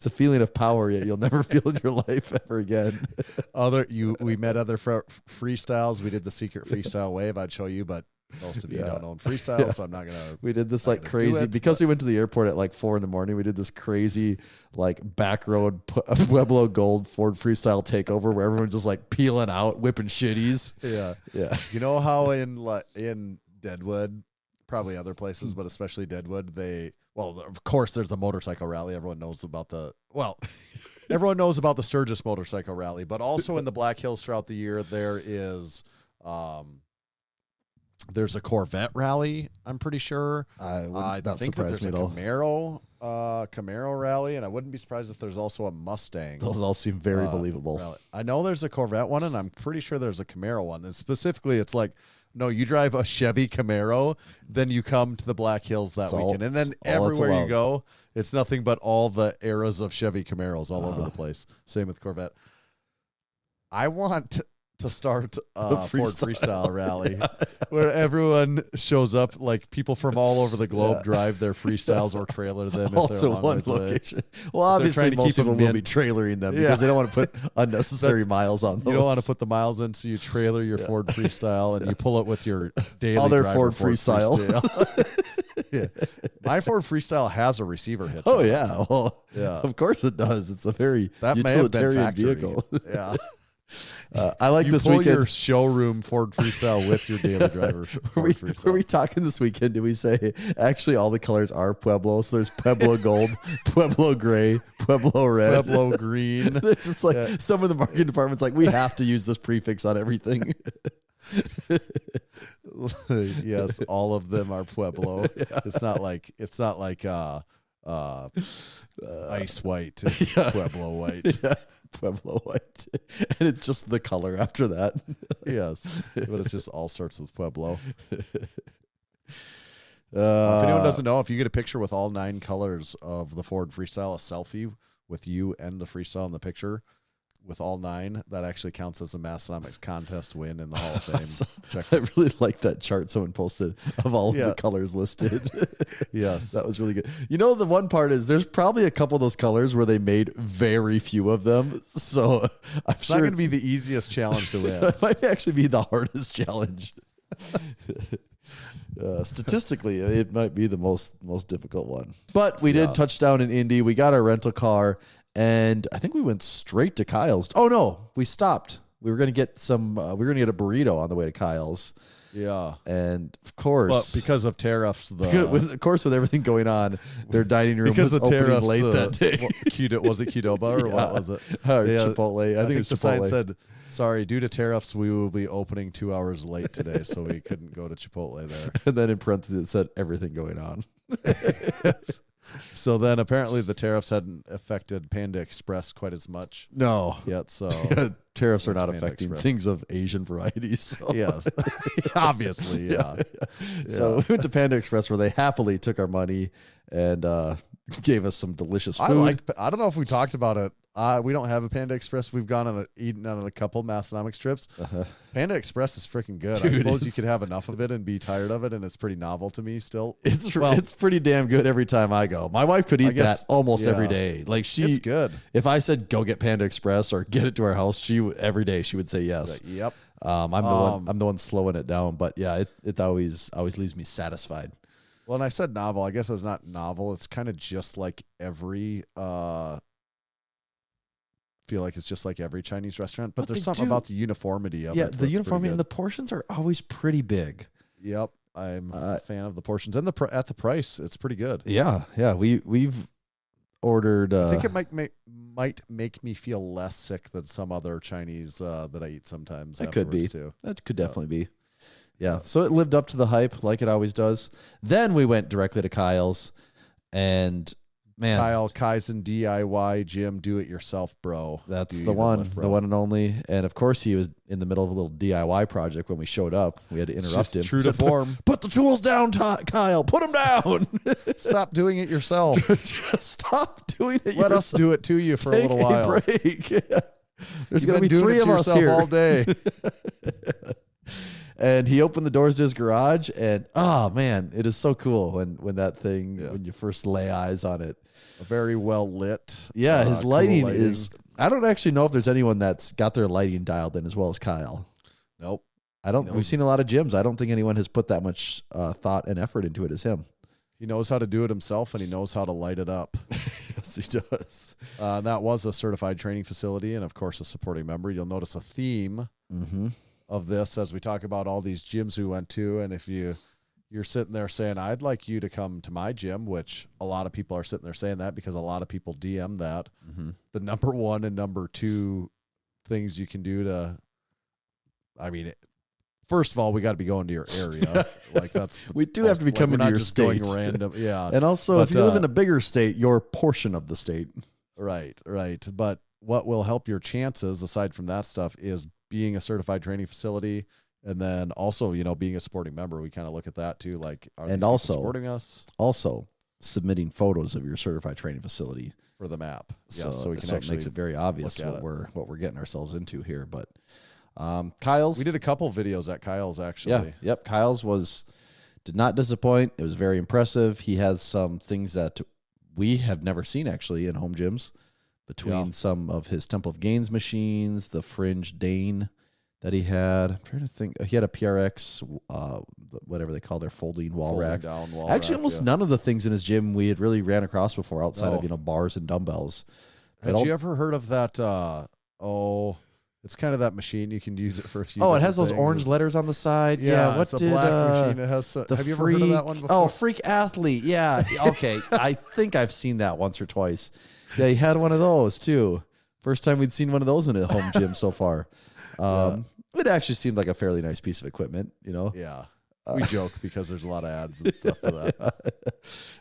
S6: It's a feeling of power yet you'll never feel in your life ever again.
S5: We met other freestyles. We did the secret freestyle wave. I'd show you, but most of you don't own freestyle, so I'm not gonna.
S6: We did this like
S5: do
S6: crazy
S5: it,
S6: because we went to the airport at like 4 a.m. We did this crazy like back road Pueblo Gold Ford Freestyle takeover where everyone's just like peeling out, whipping shitties. Yeah.
S5: You know how in Deadwood, probably other places, but especially Deadwood, of course there's a motorcycle rally. Everyone knows about the Sturgis motorcycle rally, but also in the Black Hills throughout the year there is There's a Corvette rally, I'm pretty sure.
S6: I
S5: think that
S6: surprise
S5: there's
S6: me
S5: a
S6: at all.
S5: Camaro rally, and I wouldn't be surprised if there's also a Mustang.
S6: Those all seem very
S5: rally.
S6: believable.
S5: I know there's a Corvette one, and I'm pretty sure there's a Camaro one. And specifically, it's like, no, you drive a Chevy Camaro, then you come to the Black Hills that weekend. And then everywhere you go, it's nothing but all the eras of Chevy Camaros all over the place. Same with Corvette. I want to start a Ford Freestyle rally where everyone shows up, like people from all over the globe drive their Freestyles or trailer them
S6: All
S5: if they're
S6: to
S5: a long
S6: one
S5: ways away.
S6: location. Well, obviously,
S5: to
S6: most
S5: keep
S6: of them
S5: them
S6: will be trailering them because they don't want to put unnecessary miles on those.
S5: You don't want to put the miles in, so you trailer your Ford Freestyle and you pull it with your daily
S6: other
S5: driver
S6: Ford Freestyle.
S5: Yeah. My Ford Freestyle has a receiver hitch.
S6: Oh, yeah. Well,
S5: Yeah.
S6: of course it does. It's a very
S5: That may have been
S6: utilitarian
S5: factory.
S6: vehicle.
S5: Yeah.
S6: I like
S5: You
S6: this
S5: pull
S6: weekend.
S5: your showroom Ford Freestyle with your daily driver Ford Freestyle.
S6: Were we talking this weekend? Did we say actually all the colors are Pueblo? So there's Pueblo Gold, Pueblo Gray, Pueblo Red,
S5: Pueblo Green.
S6: It's just like some of the marketing departments like we have to use this prefix on everything.
S5: Yes, all of them are Pueblo. It's not like ice white. It's Pueblo white.
S6: Yeah, Pueblo White, and it's just the color after that.
S5: Yes, but it's just all starts with Pueblo. If anyone doesn't know, if you get a picture with all 9 colors of the Ford Freestyle, a selfie with you and the Freestyle in the picture with all 9, that actually counts as a Massenomics contest win in the Hall of Fame. Check
S6: I really like that chart someone posted of all of the
S5: Yeah.
S6: colors listed.
S5: Yes.
S6: That was really good. You know, the one part is there's probably a couple of those colors where they made very few of them. So I'm
S5: It's
S6: sure
S5: not going to be the easiest challenge to win.
S6: it might actually be the hardest challenge. Statistically, it might be the most difficult one. But we did touch down in Indy. We got our rental car, and I think we went straight to Kyle's. Oh no, we stopped. We were going to get some. We were going to get a burrito on the way to Kyle's.
S5: Yeah.
S6: And of course,
S5: But because of tariffs,
S6: with everything going on, their dining room
S5: because
S6: was
S5: of
S6: opening
S5: tariffs,
S6: late that day.
S5: Was it Qdoba or what was it?
S6: Chipotle. I think it's
S5: the sign
S6: Chipotle.
S5: said, "Sorry, due to tariffs, we will be opening 2 hours late today, so we couldn't go to Chipotle there."
S6: And then in parentheses it said everything going on.
S5: So then apparently the tariffs hadn't affected Panda Express quite as much
S6: No.
S5: yet. So
S6: Tariffs are not
S5: Panda
S6: affecting
S5: Express.
S6: things of Asian varieties. So.
S5: yes, obviously, yeah.
S6: So we went to Panda Express where they happily took our money and gave us some delicious food.
S5: I don't know if we talked about it. We don't have a Panda Express. We've gone eaten on a couple Massenomics trips. Panda Express is freaking good. I
S6: Dude,
S5: suppose you could have enough of it and be tired of it, and it's pretty novel to me still.
S6: It's pretty damn good every time I go. My wife could eat
S5: guess,
S6: that almost every
S5: yeah.
S6: day. Like
S5: It's good.
S6: If I said go get Panda Express or get it to our house, every day she would say yes.
S5: Yep.
S6: I'm the one slowing it down, but yeah, it always leaves me satisfied.
S5: Well, and I said novel. I guess it's not novel. It's kind of just like every. Feel like it's just like every Chinese restaurant, but there's something about the uniformity of it.
S6: Yeah, the uniformity and the portions are always pretty big.
S5: Yep, I'm a fan of the portions and at the price. It's pretty good.
S6: Yeah. We've ordered.
S5: I think it might make me feel less sick than some other Chinese that I eat sometimes.
S6: That could be.
S5: Too.
S6: That could definitely be. Yeah. So it lived up to the hype like it always does. Then we went directly to Kyle's, and man,
S5: Kyle Kaizen DIY gym, do it yourself, bro.
S6: that's
S5: Do
S6: the
S5: your
S6: one,
S5: lift, bro.
S6: the one and only. And of course, he was in the middle of a little DIY project when we showed up. We had to interrupt
S5: Just
S6: him.
S5: true
S6: He
S5: to
S6: said,
S5: form.
S6: Put the tools down, Kyle. Put them down.
S5: Stop doing it yourself.
S6: Just stop doing it.
S5: Let us do it to you for a
S6: Take
S5: little while.
S6: break. There's
S5: You've
S6: going to
S5: been
S6: be
S5: doing
S6: 3
S5: it
S6: of
S5: to
S6: us
S5: yourself
S6: here
S5: all day.
S6: And he opened the doors to his garage, and oh man, it is so cool when that thing when you first lay eyes on it.
S5: Very well lit.
S6: Yeah, his
S5: cool
S6: lighting is. I don't actually know if there's anyone that's got their lighting dialed in as well as Kyle.
S5: Nope.
S6: I don't. We've seen a lot of gyms. I don't think anyone has put that much thought and effort into it as him.
S5: He knows how to do it himself, and he knows how to light it up.
S6: Yes, he does.
S5: That was a certified training facility, and of course, a supporting member. You'll notice a theme of this as we talk about all these gyms we went to, and if you're sitting there saying, "I'd like you to come to my gym," which a lot of people are sitting there saying that because a lot of people DM that. The number 1 and number 2 things you can do to, first of all, we got to be going to your area. Like that's
S6: We do have to be coming to your state.
S5: Going random, yeah.
S6: And also,
S5: But,
S6: if you live in a bigger state, your portion of the state.
S5: Right. But what will help your chances, aside from that stuff, is being a certified training facility, and then also, being a supporting member. We kind of look at that too. Like, are these people supporting us?
S6: Also, submitting photos of your certified training facility
S5: For the map.
S6: So,
S5: Yes, so we can
S6: it
S5: actually
S6: makes it very obvious
S5: look
S6: what we're getting ourselves into here. But Kyle's,
S5: We did a couple videos at Kyle's actually.
S6: Yep. Kyle's did not disappoint. It was very impressive. He has some things that we have never seen actually in home gyms, between some of his Temple of Gains machines, the Fringe Dane that he had. I'm trying to think. He had a PRX, whatever they call their folding wall racks. Actually, almost none of the things in his gym we had really ran across before outside of, bars and dumbbells.
S5: Had you ever heard of that? It's kind of that machine. You can use it for a few.
S6: Oh, it has those
S5: things.
S6: orange letters on the side.
S5: Yeah,
S6: what
S5: it's a black machine. It has. Have you ever heard of that one before?
S6: Oh, Freak Athlete. Yeah. Okay. I think I've seen that once or twice. Yeah, he had one of those too. First time we'd seen one of those in a home gym so far. It actually seemed like a fairly nice piece of equipment,
S5: Yeah. We joke because there's a lot of ads and stuff for that.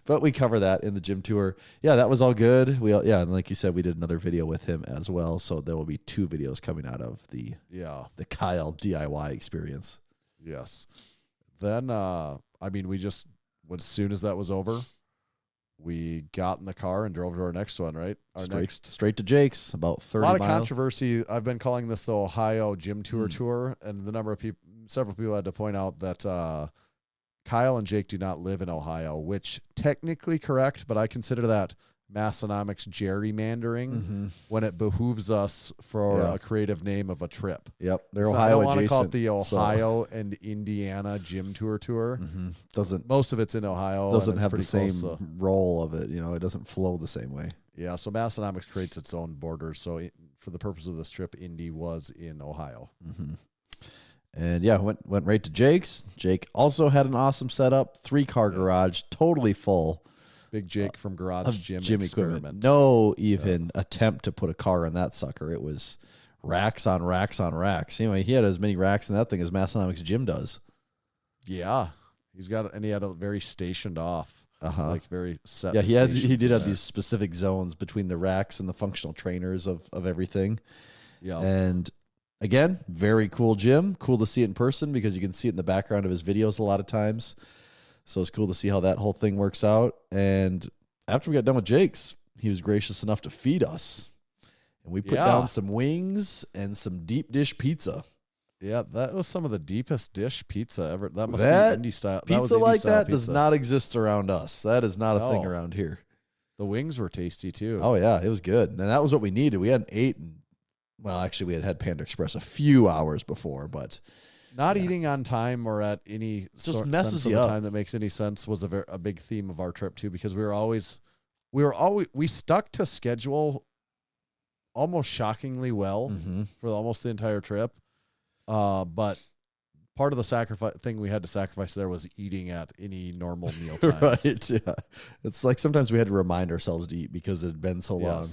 S6: But we cover that in the gym tour. Yeah, that was all good. And like you said, we did another video with him as well. So there will be 2 videos coming out of the Kyle DIY experience.
S5: Yes. Then, we just, as soon as that was over, we got in the car and drove to our next one, right?
S6: Straight to Jake's, about 30 miles.
S5: A lot of controversy. I've been calling this the Ohio Gym Tour, and the number of people, several people had to point out that Kyle and Jake do not live in Ohio, which technically correct, but I consider that Massenomics gerrymandering when it behooves us for a creative name of a trip.
S6: Yep, they're
S5: so
S6: Ohio
S5: I don't want to call it
S6: adjacent,
S5: the Ohio and Indiana Gym Tour.
S6: Doesn't
S5: Most of it's in Ohio.
S6: Doesn't
S5: and
S6: have the
S5: pretty
S6: same
S5: close,
S6: role of it. It doesn't flow the same way.
S5: Yeah, so Massenomics creates its own borders. So for the purpose of this trip, Indy was in Ohio.
S6: And went right to Jake's. Jake also had an awesome setup, 3-car garage, totally full.
S5: Big Jake from Garage Gym
S6: equipment. No attempt to put a car on that sucker. It was racks on racks on racks. Anyway, he had as many racks in that thing as Massenomics Gym does.
S5: Yeah, he had a very stationed off, like very set.
S6: Yeah, he did have these specific zones between the racks and the functional trainers of everything. Yeah, and again, very cool gym. Cool to see it in person because you can see it in the background of his videos a lot of times. So it's cool to see how that whole thing works out. And after we got done with Jake's, he was gracious enough to feed us. And we put down some wings and some deep dish pizza.
S5: Yeah, that was some of the deepest dish pizza ever. That must be indie style.
S6: Pizza like that does not exist around us. That is not a thing around here.
S5: The wings were tasty too.
S6: Oh, yeah, it was good. And that was what we needed. We hadn't eaten. Well, actually, we had Panda Express a few hours before, but...
S5: Not eating on time or at any
S6: just messes you up.
S5: Time that makes any sense was a big theme of our trip too, because we stuck to schedule almost shockingly well for almost the entire trip. But part of the thing we had to sacrifice there was eating at any normal meal times.
S6: Right. Yeah. It's like sometimes we had to remind ourselves to eat because it had been so long.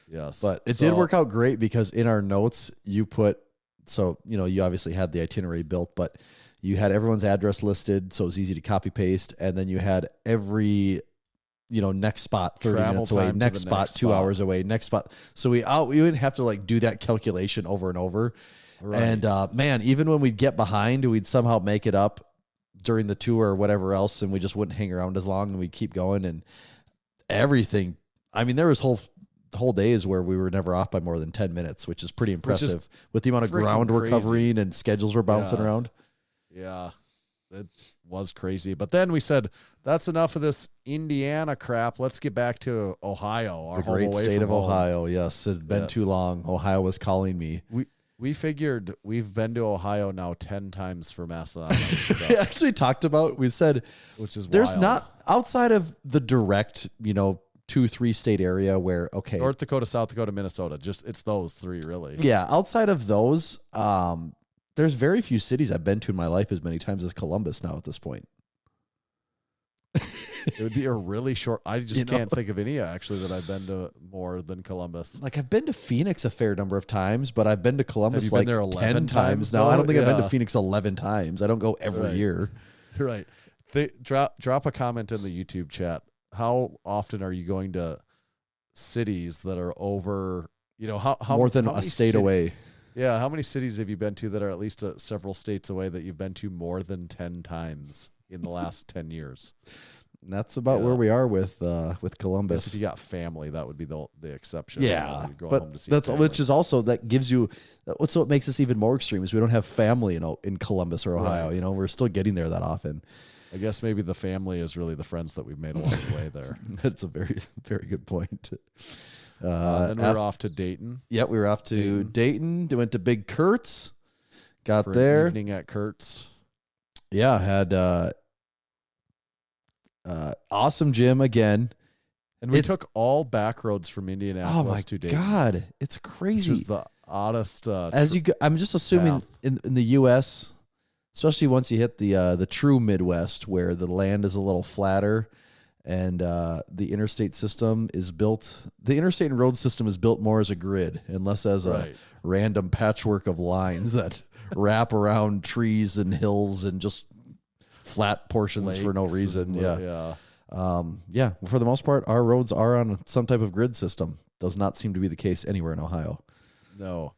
S5: Yes.
S6: But it did work out great because in our notes you put. So, you obviously had the itinerary built, but you had everyone's address listed, so it was easy to copy paste. And then you had every, next spot 30 minutes away, next spot 2 hours away, next spot. So we didn't have to do that calculation over and over. Right. And man, even when we'd get behind, we'd somehow make it up during the tour or whatever else, and we just wouldn't hang around as long, and we'd keep going and everything. I mean, there was whole days where we were never off by more than 10 minutes, which is pretty impressive with the amount of ground we're covering and schedules we're bouncing around.
S5: Yeah, it was crazy. But then we said, that's enough of this Indiana crap. Let's get back to Ohio,
S6: the great state of Ohio. Yes, it's been too long. Ohio was calling me.
S5: We figured we've been to Ohio now 10 times for Massenomics.
S6: We actually talked about, we said,
S5: which is
S6: there's
S5: wild.
S6: Not outside of the direct, 2-3 state area where
S5: North Dakota, South Dakota, Minnesota, it's those 3 really.
S6: Yeah, outside of those, there's very few cities I've been to in my life as many times as Columbus now at this point.
S5: It would be a really short. I just can't think of any actually that I've been to more than Columbus.
S6: Like I've been to Phoenix a fair number of times, but I've been to Columbus
S5: Have you
S6: like
S5: been there
S6: 10 times now.
S5: though?
S6: I don't think I've been
S5: Yeah.
S6: to Phoenix 11 times. I don't go every year.
S5: Right. Drop a comment in the YouTube chat. How often are you going to cities that are over, how
S6: More than
S5: how
S6: a
S5: many
S6: state away.
S5: Yeah, how many cities have you been to that are at least several states away that you've been to more than 10 times in the last 10 years?
S6: And that's about where we are with Columbus.
S5: If you got family, that would be the exception.
S6: Yeah,
S5: You're going
S6: but
S5: home to see
S6: that's
S5: family.
S6: which is also that gives you what's what makes us even more extreme is we don't have family in Columbus or Ohio.
S5: Right.
S6: We're still getting there that often.
S5: I guess maybe the family is really the friends that we've made along the way there.
S6: That's a very very good point.
S5: Then we're off to Dayton.
S6: Yeah, we were off to Dayton. Went to Big Kurt's. Got
S5: For
S6: there.
S5: an evening at Kurt's.
S6: Yeah, had awesome gym again.
S5: And we took all back roads from Indianapolis to Dayton.
S6: God, it's crazy.
S5: Which is the oddest.
S6: I'm just assuming in the U.S., especially once you hit the true Midwest, where the land is a little flatter, and the interstate system is built. The interstate and road system is built more as a grid, and less as a random patchwork of lines that wrap around trees and hills and just flat portions for no reason. Yeah. For the most part, our roads are on some type of grid system. Does not seem to be the case anywhere in Ohio.
S5: No.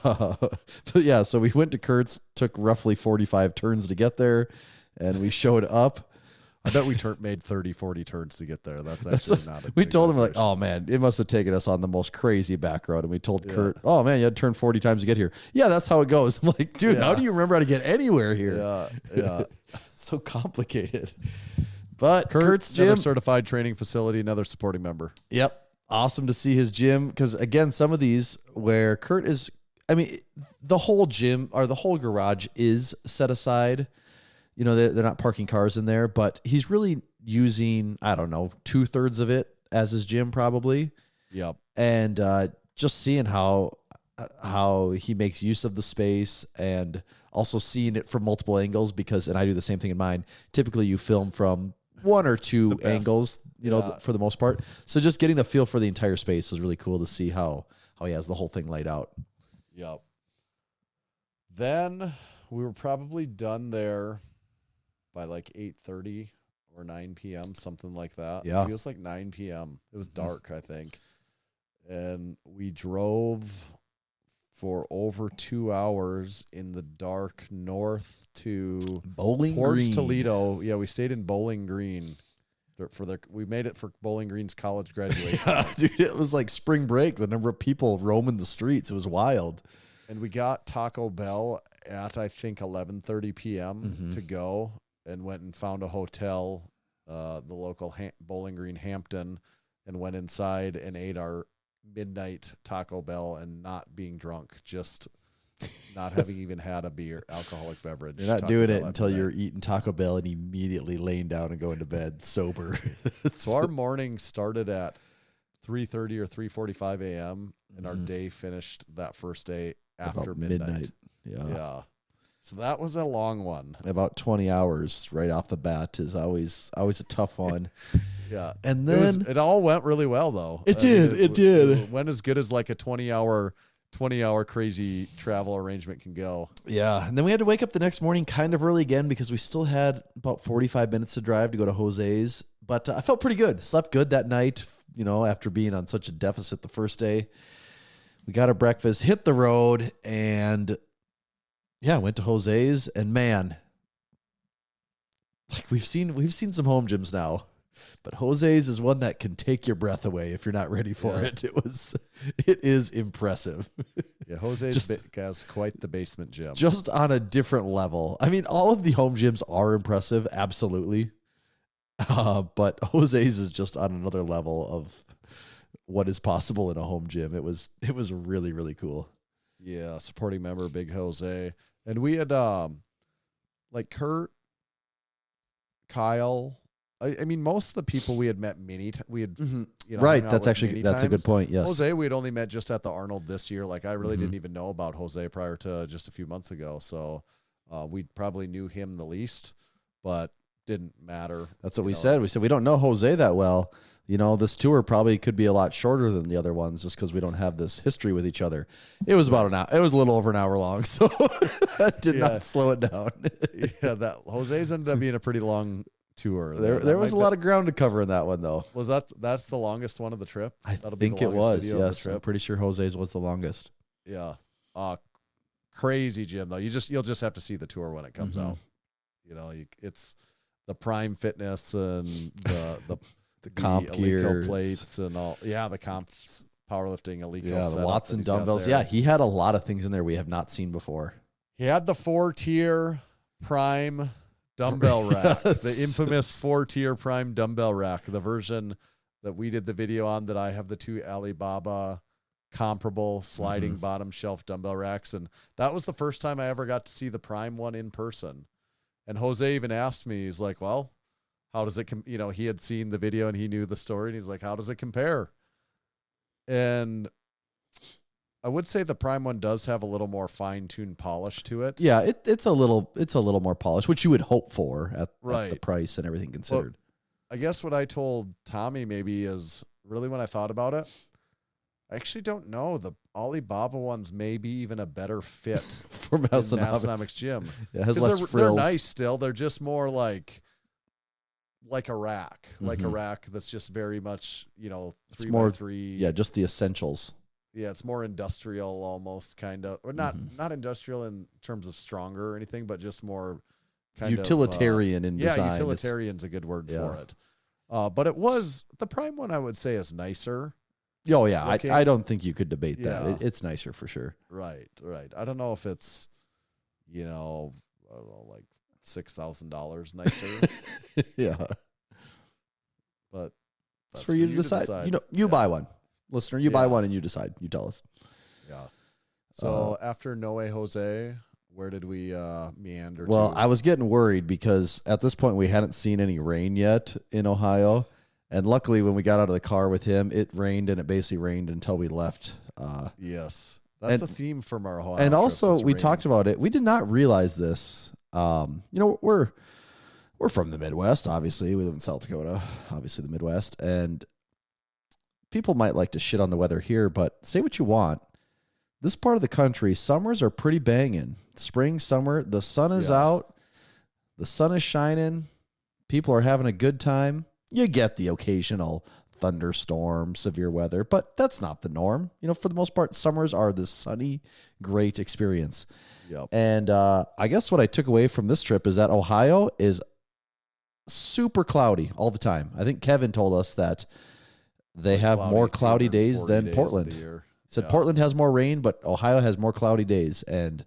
S6: But yeah, so we went to Kurt's, took roughly 45 turns to get there, and we showed up.
S5: I bet we made 30, 40 turns to get there. That's actually not a
S6: We
S5: big
S6: told him, like,
S5: operation.
S6: oh, man, it must have taken us on the most crazy back road. And we told Kurt, oh, man, you had to turn 40 times to get here. Yeah, that's how it goes. I'm like, dude, how do you remember how to get anywhere here?
S5: Yeah.
S6: It's so complicated. But
S5: Kurt's
S6: gym.
S5: another certified training facility, another supporting member.
S6: Yep. Awesome to see his gym. Because, again, some of these where Kurt is, the whole gym or the whole garage is set aside. They're not parking cars in there, but he's really using, 2/3 of it as his gym probably.
S5: Yep.
S6: And just seeing how he makes use of the space and also seeing it from multiple angles and I do the same thing in mine. Typically you film from one or two angles, for the most part. So just getting the feel for the entire space is really cool to see how he has the whole thing laid out.
S5: Yep. Then we were probably done there by like 8:30 or 9 p.m., something like that.
S6: Yeah.
S5: It was like 9 p.m. It was dark, I think. And we drove for over 2 hours in the dark north to
S6: Bowling
S5: towards
S6: Green.
S5: Toledo. Yeah, we stayed in Bowling Green. We made it for Bowling Green's college graduation.
S6: Yeah, dude, it was like spring break. The number of people roaming the streets, it was wild.
S5: And we got Taco Bell at, I think, 11:30 p.m. to go, and went and found a hotel, the local Bowling Green Hampton, and went inside and ate our midnight Taco Bell and not being drunk, just not having even had a alcoholic beverage.
S6: You're not
S5: Taco
S6: doing
S5: Bell
S6: it
S5: after
S6: until
S5: that.
S6: you're eating Taco Bell and immediately laying down and going to bed sober.
S5: So our morning started at 3:30 or 3:45 a.m. and our day finished that first day after
S6: about
S5: midnight.
S6: Yeah.
S5: So that was a long one.
S6: About 20 hours right off the bat is always a tough one.
S5: Yeah.
S6: And then
S5: it all went really well though.
S6: It did.
S5: It went as good as like a 20-hour crazy travel arrangement can go.
S6: Yeah. And then we had to wake up the next morning kind of early again because we still had about 45 minutes to drive to go to Jose's. But I felt pretty good. Slept good that night, after being on such a deficit the first day. We got our breakfast, hit the road, and went to Jose's. And man, like we've seen some home gyms now, but Jose's is one that can take your breath away if you're not ready for it. It is impressive.
S5: Yeah, Jose's has quite the basement gym.
S6: Just on a different level. All of the home gyms are impressive, absolutely. But Jose's is just on another level of what is possible in a home gym. It was really, really cool.
S5: Yeah, supporting member, Big Jose. And we had like Kurt, Kyle. I mean, most of the people we had met we had
S6: Right.
S5: hung out
S6: That's
S5: with
S6: actually
S5: many
S6: a good
S5: times.
S6: point. Yes.
S5: Jose, we had only met just at the Arnold this year. Like I really didn't even know about Jose prior to just a few months ago. So we probably knew him the least, but didn't matter.
S6: That's what we said. We said we don't know Jose that well. This tour probably could be a lot shorter than the other ones just because we don't have this history with each other. It was about an hour. It was a little over an hour long, so that did not slow it down.
S5: That Jose's ended up being a pretty long tour.
S6: There was a lot of ground to cover in that one, though.
S5: Was that's the longest one of the trip?
S6: I think it was. Yes, I'm pretty sure Jose's was the longest.
S5: Yeah. Crazy, Jim. Though you'll just have to see the tour when it comes out. It's the Prime Fitness and the
S6: comp gear
S5: plates and all. Yeah, the comps, powerlifting, Alico.
S6: Yeah, the Watson dumbbells. Yeah, he had a lot of things in there we have not seen before.
S5: He had the 4-tier Prime dumbbell rack, the infamous 4-tier Prime dumbbell rack, the version that we did the video on. That I have the 2 Alibaba comparable sliding bottom shelf dumbbell racks, and that was the first time I ever got to see the Prime one in person. And Jose even asked me, he's like, "Well, how does it he had seen the video and he knew the story, and he's like, how does it compare?" And I would say the Prime one does have a little more fine-tuned polish to it.
S6: Yeah, it's a little more polished, which you would hope for at the price and everything considered.
S5: Well, I guess what I told Tommy maybe is really when I thought about it, I actually don't know. The Alibaba one's maybe even a better fit
S6: for Massenomics
S5: gym.
S6: Yeah, it has less frills.
S5: They're nice still. They're just more like a rack, like a rack that's just very much, 3x3.
S6: Yeah, just the essentials.
S5: Yeah, it's more industrial almost, kind of. Or not industrial in terms of stronger or anything, but just more kind
S6: utilitarian in design.
S5: Yeah, utilitarian's a good word for it. But the Prime one, I would say, is nicer.
S6: Oh, yeah. I don't think you could debate that. It's nicer for sure.
S5: Right. I don't know if it's, I don't know, like $6,000 nicer.
S6: Yeah.
S5: But
S6: it's for you to decide. You buy one. Listener, you buy one and you decide. You tell us.
S5: Yeah. So after Noe Jose, where did we meander
S6: Well,
S5: to?
S6: I was getting worried because at this point we hadn't seen any rain yet in Ohio. And luckily, when we got out of the car with him, it rained, and it basically rained until we left.
S5: Yes. That's a theme from our Ohio
S6: And also,
S5: trips.
S6: we talked about it. We did not realize this. We're from the Midwest, obviously. We live in South Dakota, obviously the Midwest. And people might like to shit on the weather here, but say what you want. This part of the country, summers are pretty banging. Spring, summer, the sun is out. The sun is shining. People are having a good time. You get the occasional thunderstorm, severe weather, but that's not the norm. For the most part, summers are this sunny, great experience.
S5: Yep.
S6: And I guess what I took away from this trip is that Ohio is super cloudy all the time. I think Kevin told us that they have more cloudy days than Portland. He said Portland has more rain, but Ohio has more cloudy days. And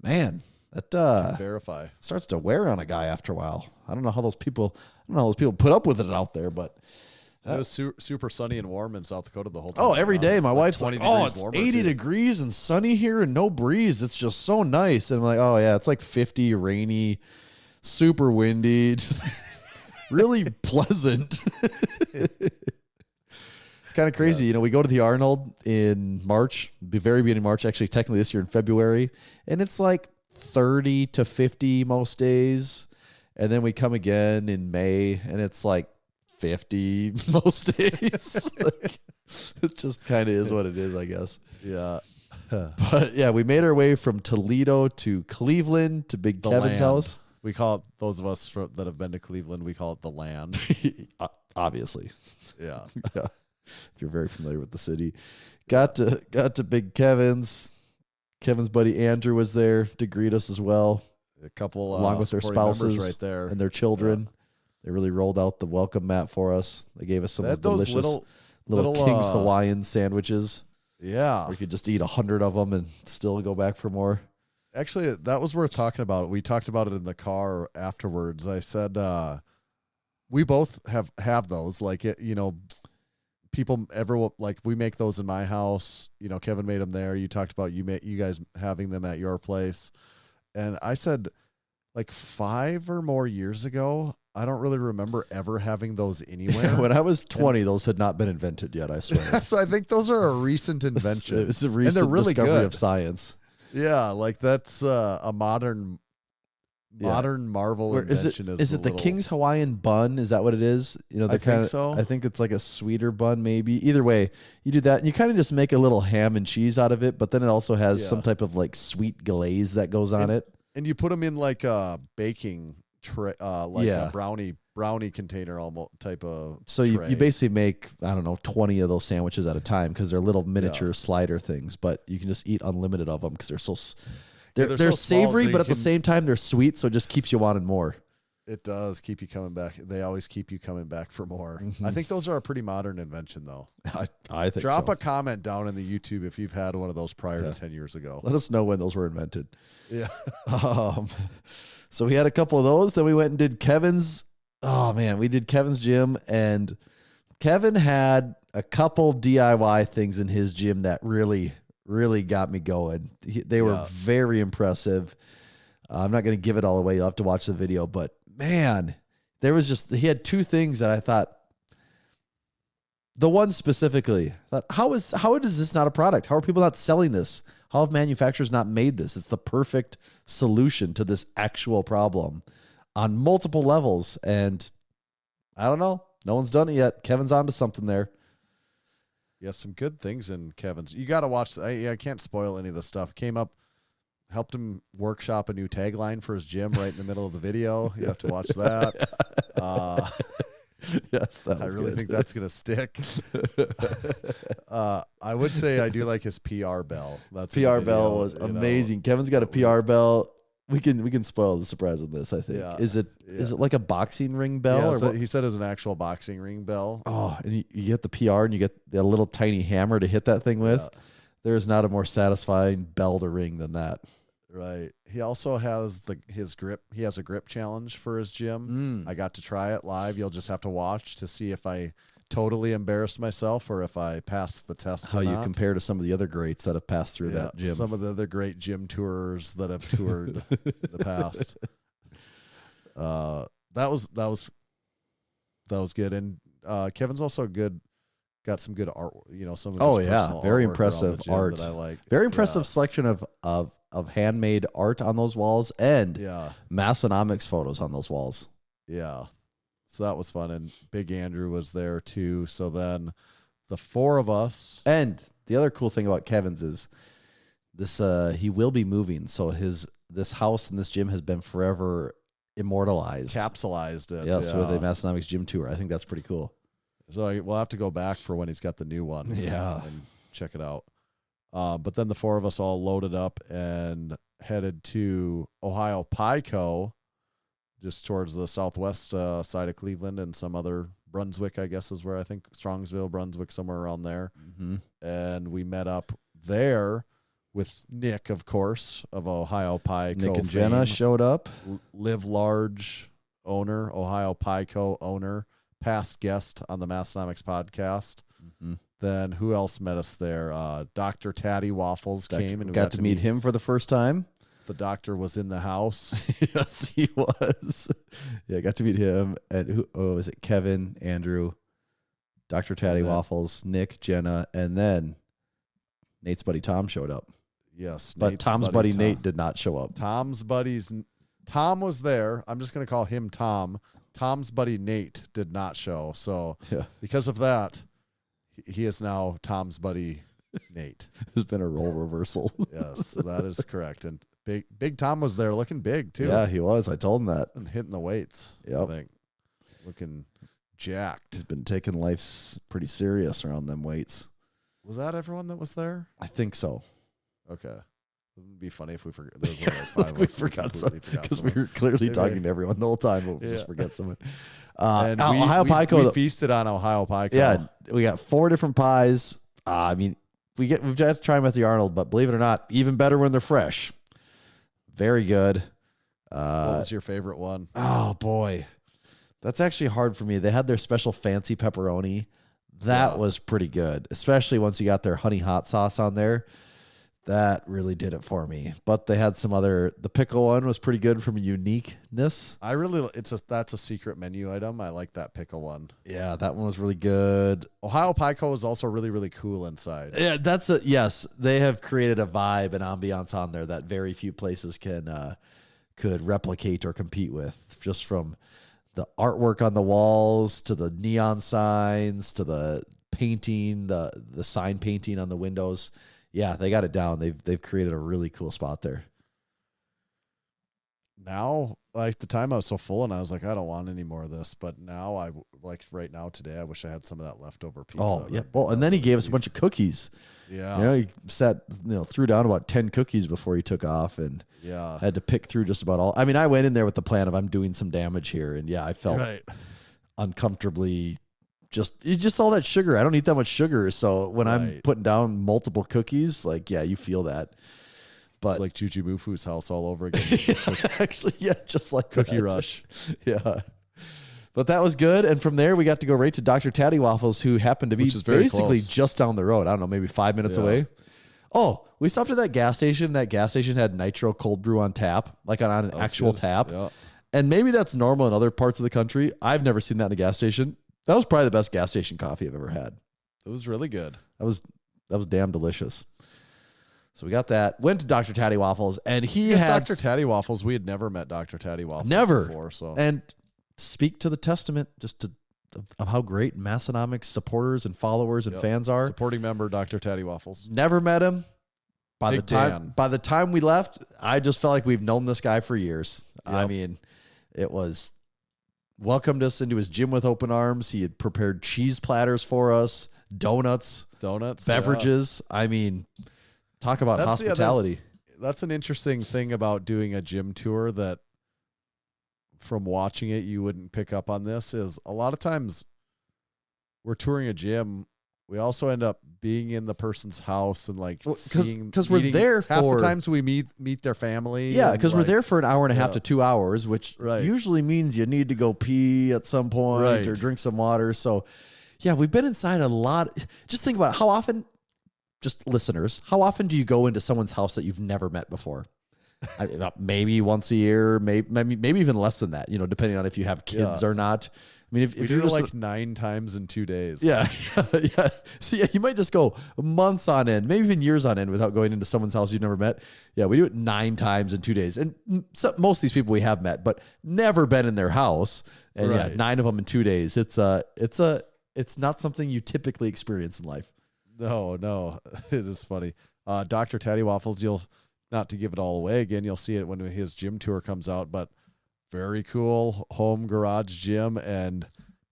S6: man, that
S5: verify
S6: starts to wear on a guy after a while. I don't know how those people put up with it out there, but
S5: it was super sunny and warm in South Dakota the whole time.
S6: Oh, every day. My wife's like, it's 80
S5: too.
S6: degrees and sunny here and no breeze. It's just so nice. And I'm like, oh yeah, it's like 50, rainy, super windy, just really pleasant. It's kind of crazy.
S5: Yes.
S6: We go to the Arnold in March, very beginning of March, actually technically this year in February, and it's like 30 to 50 most days. And then we come again in May, and it's like 50 most days. It just kind of is what it is, I guess.
S5: Yeah.
S6: But yeah, we made our way from Toledo to Cleveland to Big Kevin's house.
S5: We call it, those of us that have been to Cleveland, we call it the land.
S6: Obviously.
S5: Yeah.
S6: If you're very familiar with the city. Got to Big Kevin's. Kevin's buddy Andrew was there to greet us as well.
S5: A couple
S6: along with their spouses
S5: right there
S6: and their children. Yeah. They really rolled out the welcome mat for us. They gave us some of those delicious little King's Hawaiian sandwiches.
S5: Yeah.
S6: Where you could just eat 100 of them and still go back for more.
S5: Actually, that was worth talking about. We talked about it in the car afterwards. I said we both have those. Like, people we make those in my house. Kevin made them there. You talked about you guys having them at your place. And I said, like 5 or more years ago, I don't really remember ever having those anywhere.
S6: When I was 20, those had not been invented yet, I swear.
S5: So I think those are a recent invention.
S6: It's a recent
S5: really
S6: discovery
S5: good.
S6: of science.
S5: Yeah, like that's a modern modern Marvel
S6: Is
S5: invention
S6: it the King's Hawaiian bun? Is that what it is? You know,
S5: I think so.
S6: I think it's like a sweeter bun, maybe. Either way, you do that, and you kind of just make a little ham and cheese out of it. But then it also has some type of like sweet glaze that goes on it.
S5: And you put them in like a baking tray, like a brownie container almost type of.
S6: So you basically make, I don't know, 20 of those sandwiches at a time because they're little miniature slider things. But you can just eat unlimited of them because they're so. They're
S5: so
S6: savory,
S5: small,
S6: but at the same time, they're sweet, so it just keeps you wanting more.
S5: It does keep you coming back. They always keep you coming back for more. I think those are a pretty modern invention, though.
S6: I think
S5: Drop
S6: so.
S5: a comment down in the YouTube if you've had one of those prior to 10 years ago.
S6: Let us know when those were invented.
S5: Yeah.
S6: So we had a couple of those. Then we went and did Kevin's. Oh, man, we did Kevin's gym, and Kevin had a couple DIY things in his gym that really got me going. They were very impressive. I'm not going to give it all away. You'll have to watch the video, but man, he had two things that I thought, the one specifically, how is this not a product? How are people not selling this? How have manufacturers not made this? It's the perfect solution to this actual problem on multiple levels. And I don't know. No one's done it yet. Kevin's onto something there.
S5: Yeah, some good things in Kevin's. You got to watch. I can't spoil any of the stuff. Came up, helped him workshop a new tagline for his gym right in the middle of the video. You have to watch that.
S6: Yes,
S5: I really think that's going to stick. I would say I do like his PR bell. That's
S6: PR bell was amazing. Kevin's got a PR bell. We can spoil the surprise of this, I think.
S5: Yeah.
S6: Is it like a boxing ring bell?
S5: Yeah,
S6: or what?
S5: he said it was an actual boxing ring bell.
S6: Oh, and you get the PR and you get a little tiny hammer to hit that thing with.
S5: Yeah.
S6: There is not a more satisfying bell to ring than that.
S5: Right. He also has his grip. He has a grip challenge for his gym. I got to try it live. You'll just have to watch to see if I totally embarrassed myself or if I passed the test.
S6: How you compare to some of the other greats that have passed through that gym.
S5: Some of the other great gym tourers that have toured in the past. That was good. And Kevin's also good. Got some good art. Some of his personal
S6: very
S5: artwork
S6: impressive
S5: around the gym
S6: art.
S5: that I like.
S6: Very impressive selection of handmade art on those walls and Massenomics photos on those walls.
S5: Yeah. So that was fun. And Big Andrew was there too. So then the four of us.
S6: And the other cool thing about Kevin's is this, he will be moving. So this house and this gym has been forever immortalized.
S5: Capsulized it.
S6: Yes, with a Massenomics gym tour. I think that's pretty cool.
S5: So we'll have to go back for when he's got the new one.
S6: Yeah.
S5: And check it out. But then the four of us all loaded up and headed to Ohio Pie Co., just towards the southwest side of Cleveland, and some other Brunswick, I guess, is where I think Strongsville, Brunswick, somewhere around there.
S6: Mm-hmm.
S5: And we met up there with Nick, of course, of Ohio Pie Co.
S6: Nick and Jenna showed up.
S5: Live Large owner, Ohio Pie Co. owner, past guest on the Massenomics podcast.
S6: Mm-hmm.
S5: Then who else met us there? Dr. Tatty Waffles came and we
S6: got to meet him for the first time.
S5: The doctor was in the house.
S6: Yes, he was. Yeah, got to meet him. And is it Kevin, Andrew, Dr. Tatty Waffles, Nick, Jenna, and then Nate's buddy Tom showed up.
S5: Yes,
S6: but
S5: Nate's
S6: Tom's buddy
S5: Tom.
S6: Nate did not show up.
S5: Tom was there. I'm just going to call him Tom. Tom's buddy Nate did not show. So because of that, he is now Tom's buddy Nate.
S6: There's been a role reversal.
S5: Yes, that is correct. And Big Tom was there looking big too.
S6: Yeah, he was. I told him that.
S5: And hitting the weights.
S6: Yep.
S5: I think. Looking jacked.
S6: He's been taking life pretty serious around them weights.
S5: Was that everyone that was there?
S6: I think so.
S5: Okay. It would be funny if we forgot. There was only like five of us.
S6: We forgot some because we were clearly talking to everyone the whole time, but we just forget someone.
S5: And
S6: Ohio Pie Co.
S5: We feasted on Ohio Pie Co.
S6: Yeah, we got 4 different pies. I mean, we've got to try them at the Arnold, but believe it or not, even better when they're fresh. Very good.
S5: What was your favorite one?
S6: Oh boy, that's actually hard for me. They had their special fancy pepperoni. That was pretty good, especially once you got their honey hot sauce on there. That really did it for me. But they had some other. The pickle one was pretty good from a uniqueness.
S5: That's a secret menu item. I like that pickle one.
S6: Yeah, that one was really good.
S5: Ohio Pie Co. is also really, really cool inside.
S6: Yeah, yes. They have created a vibe and ambiance on there that very few places can could replicate or compete with, just from the artwork on the walls to the neon signs to the painting, the sign painting on the windows. Yeah, they got it down. They've created a really cool spot there.
S5: Now, like the time I was so full and I was like, I don't want any more of this. But now right now today, I wish I had some of that leftover pizza.
S6: Oh, yeah. Well, and then he gave us a bunch of cookies.
S5: Yeah.
S6: He threw down about 10 cookies before he took off, and had to pick through just about all. I mean, I went in there with the plan of I'm doing some damage here. And I felt uncomfortably just all that sugar. I don't eat that much sugar. So when I'm putting down multiple cookies, you feel that. But
S5: it's like Juju Mufu's house all over again.
S6: Actually, just like
S5: Cookie
S6: that.
S5: Rush.
S6: Yeah. But that was good. And from there, we got to go right to Dr. Taddy Waffles, who happened to be basically just down the road. I don't know, maybe 5 minutes away. Oh, we stopped at that gas station. That gas station had nitro cold brew on tap, like on an actual tap. Yeah. And maybe that's normal in other parts of the country. I've never seen that in a gas station. That was probably the best gas station coffee I've ever had.
S5: It was really good.
S6: That was damn delicious. So we got that. Went to Dr. Taddy Waffles, and he had
S5: Dr. Taddy Waffles. We had never met Dr. Taddy Waffles before. So
S6: and speak to the testament of how great Massenomics supporters and followers and fans are.
S5: Supporting member Dr. Taddy Waffles.
S6: Never met him. By the time we left, I just felt like we've known this guy for years. Yep. I mean, it was welcomed us into his gym with open arms. He had prepared cheese platters for us, donuts, beverages. I mean, talk about hospitality.
S5: That's an interesting thing about doing a gym tour that from watching it, you wouldn't pick up on this is a lot of times we're touring a gym. We also end up being in the person's house and
S6: because we're there for
S5: half the times we meet their family.
S6: Yeah. Because we're there for an hour and a half to 2 hours, which usually means you need to go pee at some point or drink some water. So we've been inside a lot. Just think about how often, just listeners, how often do you go into someone's house that you've never met before? Maybe once a year, maybe even less than that, depending on if you have kids or not. I mean, if you're
S5: like 9 times in 2 days.
S6: Yeah. So you might just go months on end, maybe even years on end without going into someone's house you've never met. Yeah. We do it 9 times in 2 days. And most of these people we have met, but never been in their house. And 9 of them in 2 days. It's not something you typically experience in life.
S5: No, it is funny. Dr. Taddy Waffles, not to give it all away again, you'll see it when his gym tour comes out, but very cool home garage gym. And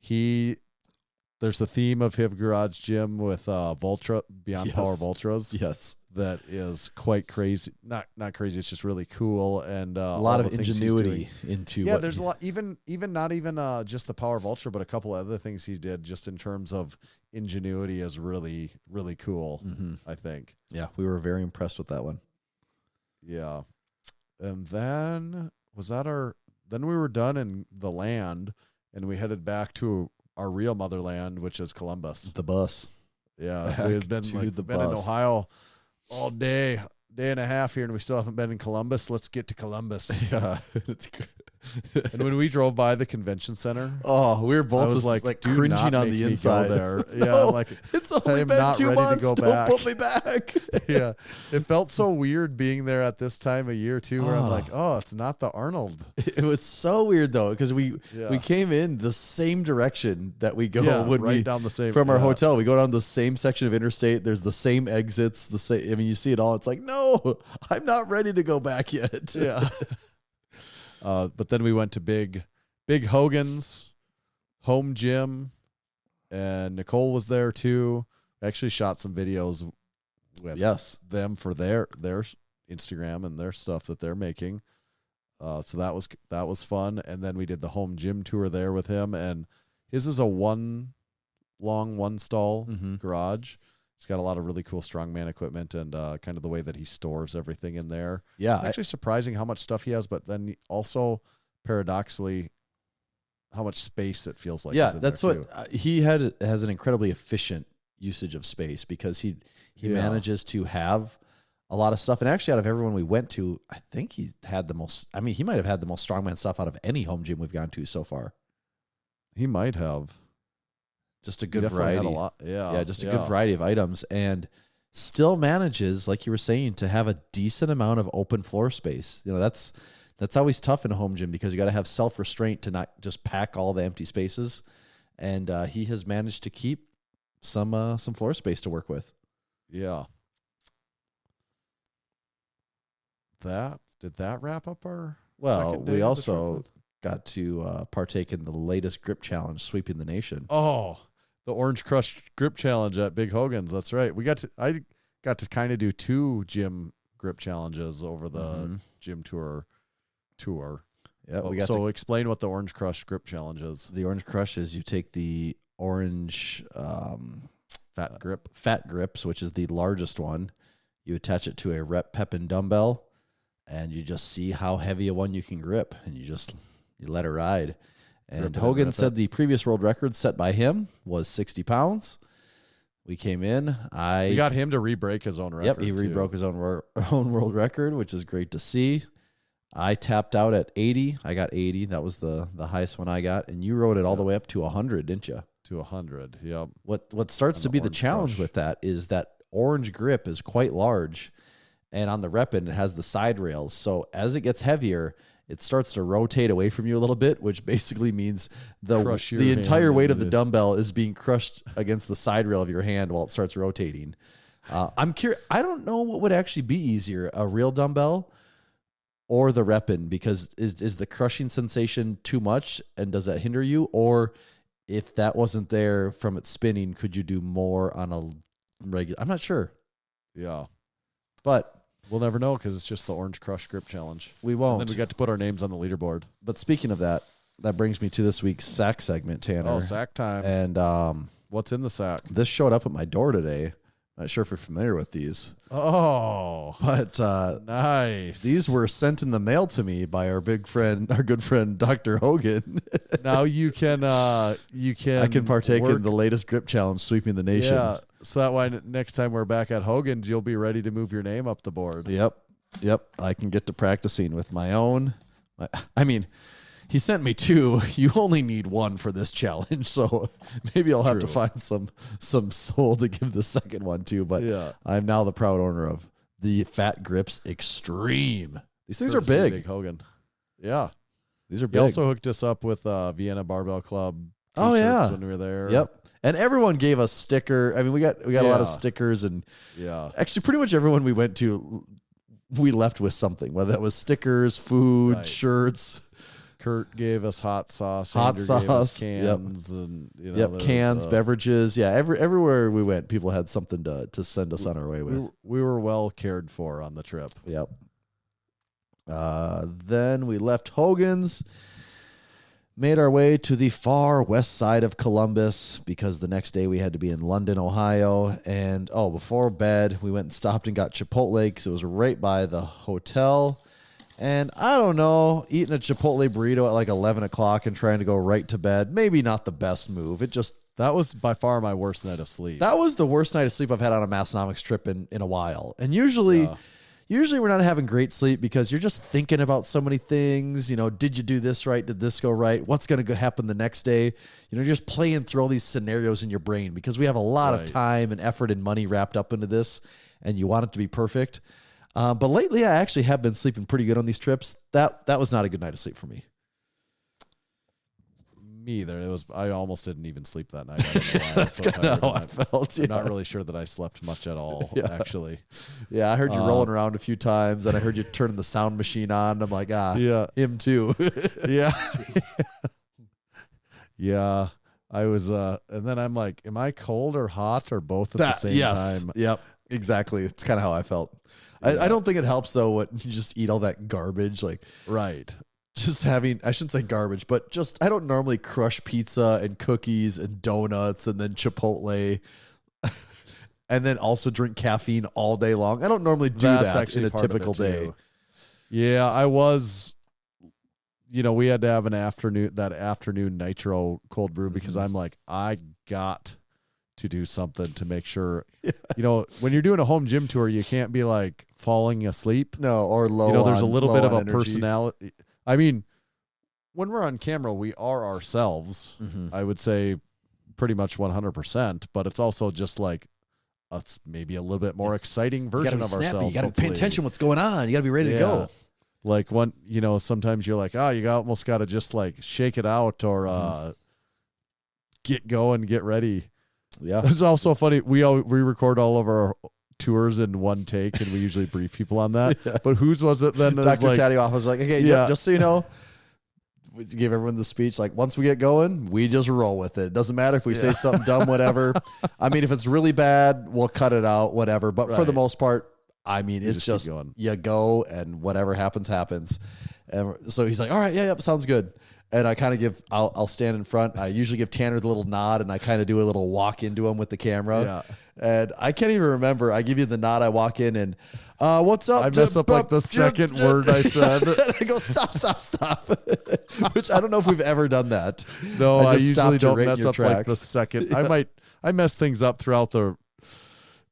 S5: there's a theme of his garage gym with Voltra, Beyond Power Voltras.
S6: Yes.
S5: That is quite crazy. Not crazy. It's just really cool. And
S6: a lot of ingenuity into
S5: there's a lot, even not even just the Power Voltra, but a couple of other things he did just in terms of ingenuity is really, really cool.
S6: Mm-hmm.
S5: I think.
S6: Yeah. We were very impressed with that one.
S5: Yeah. And then then we were done in the land and we headed back to our real motherland, which is Columbus.
S6: The bus.
S5: Yeah. We had been in Ohio all day and a half here, and we still haven't been in Columbus. Let's get to Columbus.
S6: Yeah. It's good.
S5: And when we drove by the convention center,
S6: we were both just like cringing on the inside
S5: there. Yeah,
S6: it's only been 2 months. Don't put me back.
S5: Yeah, it felt so weird being there at this time of year too, where I'm like, it's not the Arnold.
S6: It was so weird though, because we came in the same direction that we go when we
S5: down the same
S6: from our hotel. We go down the same section of interstate. There's the same exits. The same. I mean, you see it all. It's like, no, I'm not ready to go back yet.
S5: Yeah. But then we went to Big Hogan's home gym, and Nicole was there too. I actually shot some videos with them for their Instagram and their stuff that they're making. So that was fun. And then we did the home gym tour there with him, and his is a one stall garage. He's got a lot of really cool strongman equipment and kind of the way that he stores everything in there.
S6: Yeah.
S5: It's actually surprising how much stuff he has, but then also paradoxically how much space it feels like.
S6: Yeah, that's what he has an incredibly efficient usage of space because he manages to have a lot of stuff. And actually out of everyone we went to, I think he had the most, he might have had the most strongman stuff out of any home gym we've gone to so far.
S5: He might have.
S6: Just a good variety.
S5: Yeah,
S6: just a good variety of items, and still manages, like you were saying, to have a decent amount of open floor space. That's that's always tough in a home gym because you got to have self-restraint to not just pack all the empty spaces. And he has managed to keep some floor space to work with.
S5: Yeah. Did that wrap up our
S6: Well,
S5: second day
S6: we
S5: of the
S6: also
S5: triplet?
S6: got to partake in the latest grip challenge, sweeping the nation.
S5: Oh, the Orange Crush Grip Challenge at Big Hogan's. That's right. I got to kind of do 2 gym grip challenges over the gym tour.
S6: Yeah,
S5: So explain what the Orange Crush Grip Challenge is.
S6: the Orange Crush is you take the orange
S5: Fat grip.
S6: fat grips, which is the largest one. You attach it to a rep Pepin dumbbell, and you just see how heavy a one you can grip, and you let it ride. And
S5: Grip it
S6: Hogan
S5: and
S6: said
S5: rip it.
S6: the previous world record set by him was 60 pounds. We came in.
S5: We got him to re-break his own record.
S6: Yep, he
S5: too.
S6: re-broke his own world record, which is great to see. I tapped out at 80. I got 80. That was the highest one I got, and you rode it all the way up to 100, didn't you?
S5: To 100. Yep.
S6: What starts
S5: On
S6: to
S5: the
S6: be the
S5: Orange
S6: challenge
S5: Crush.
S6: with that is that orange grip is quite large, and on the rep-in it has the side rails. So as it gets heavier, it starts to rotate away from you a little bit, which basically means
S5: Crush your
S6: the entire
S5: hand
S6: weight of the
S5: into-
S6: dumbbell is being crushed against the side rail of your hand while it starts rotating. I'm curious. I don't know what would actually be easier, a real dumbbell or the rep-in, because is the crushing sensation too much, and does that hinder you? Or if that wasn't there from it spinning, could you do more on a regular? I'm not sure,
S5: Yeah.
S6: but
S5: We'll never know because it's just the Orange Crush Grip Challenge.
S6: we
S5: And
S6: won't.
S5: then we got to put our names on the leaderboard.
S6: But speaking of that, that brings me to this week's sack segment, Tanner.
S5: Oh, sack time.
S6: And
S5: What's in the sack?
S6: this showed up at my door today. Not sure if you're familiar with these,
S5: Oh,
S6: but
S5: nice.
S6: these were sent in the mail to me by our good friend Dr. Hogan.
S5: Now you can
S6: I can partake
S5: work-
S6: in the latest grip challenge, sweeping the nation.
S5: Yeah. So that way, next time we're back at Hogan's, you'll be ready to move your name up the board.
S6: Yep. I can get to practicing with my own. I mean, he sent me 2. You only need 1 for this challenge, so maybe I'll have to
S5: True.
S6: find some soul to give the second one to. But
S5: Yeah.
S6: I'm now the proud owner of the Fat Grips Extreme. These things are
S5: Courtesy
S6: big.
S5: Hogan. Yeah.
S6: These are
S5: He
S6: big.
S5: also hooked us up with Vienna Barbell Club.
S6: Oh,
S5: t-shirts
S6: yeah.
S5: When we were there.
S6: Yep. And everyone gave us sticker. I mean, we got a lot of
S5: Yeah.
S6: stickers, and
S5: Yeah.
S6: actually pretty much everyone we went to, we left with something, whether that was stickers, food,
S5: Right.
S6: shirts.
S5: Kurt gave us hot sauce.
S6: Hot
S5: Andrew gave us
S6: sauce, yep.
S5: cans and
S6: Yep,
S5: there was,
S6: cans, beverages. Yeah, everywhere we went, people had something to send us on our way with.
S5: We were well cared for on the trip.
S6: Yep. Then we left Hogan's, made our way to the far west side of Columbus because the next day we had to be in London, Ohio. And before bed, we went and stopped and got Chipotle because it was right by the hotel. And I don't know, eating a Chipotle burrito at like 11 o'clock and trying to go right to bed, maybe not the best move.
S5: That was by far my worst night of sleep.
S6: That was the worst night of sleep I've had on a Massenomics trip in a while. And usually we're not having great sleep because you're just thinking about so many things. You know, did you do this right? Did this go right? What's going to happen the next day? You know, just playing through all these scenarios in your brain because we have a lot of
S5: Right.
S6: time and effort and money wrapped up into this, and you want it to be perfect. But lately, I actually have been sleeping pretty good on these trips. That was not a good night of sleep for me.
S5: Me either. I almost didn't even sleep that night. I don't know why. I was so
S6: Kind of
S5: tired
S6: how
S5: and
S6: I felt.
S5: I'm
S6: Yeah.
S5: not really sure that I slept much at all,
S6: Yeah.
S5: actually.
S6: Yeah, I heard you rolling around a few times, and I heard you turning the sound machine on. I'm like,
S5: Yeah.
S6: him too.
S5: Yeah. Yeah. I was, and then I'm like, am I cold or hot or both at the same time?
S6: Yep, exactly. It's kind of how I felt. I don't think it helps though when you just eat all that garbage. Like
S5: Right.
S6: just having, I shouldn't say garbage, but just I don't normally crush pizza and cookies and donuts and then Chipotle and then also drink caffeine all day long. I don't normally do
S5: That's
S6: that
S5: actually
S6: in a
S5: part of
S6: typical
S5: it,
S6: day.
S5: too. Yeah, I was, we had to have that afternoon nitro cold brew because
S6: Mm-hmm.
S5: I'm like, I got to do something to make sure, when you're doing a home gym tour, you can't be like falling asleep.
S6: No, or low.
S5: There's a
S6: on-
S5: little
S6: low
S5: bit of
S6: on
S5: a
S6: energy.
S5: personality. I mean, when we're on camera, we are ourselves.
S6: Mhm.
S5: I would say pretty much 100%, but it's also just like maybe a little bit more exciting
S6: You
S5: version
S6: gotta be
S5: of
S6: snappy.
S5: ourselves.
S6: You gotta pay
S5: hopefully.
S6: attention what's going on. You gotta be ready to go.
S5: Like sometimes you're like, you almost got to just like shake it out or get going, get ready.
S6: Yeah.
S5: It's also funny. We record all of our tours in one take, and we usually brief people on that. Yeah. But whose was it then?
S6: Dr. Tattyoff was like, okay, just so you know, we give everyone the speech. Like, once we get going, we just roll with it. It doesn't matter if we say something dumb, whatever. I mean, if it's really bad, we'll cut it out, whatever. But for the most part, I mean, it's just you go and whatever happens, happens. And so he's like, all right, yeah, sounds good. And I kind of I'll stand in front. I usually give Tanner the little nod, and I kind of do a little walk into him with the camera. Yeah. And I can't even remember. I give you the nod. I walk in and, what's up?
S5: I mess up like the second word I said.
S6: I go, stop. Which I don't know if we've ever done that.
S5: No, I usually don't mess up like the second. Yeah. I mess things up throughout the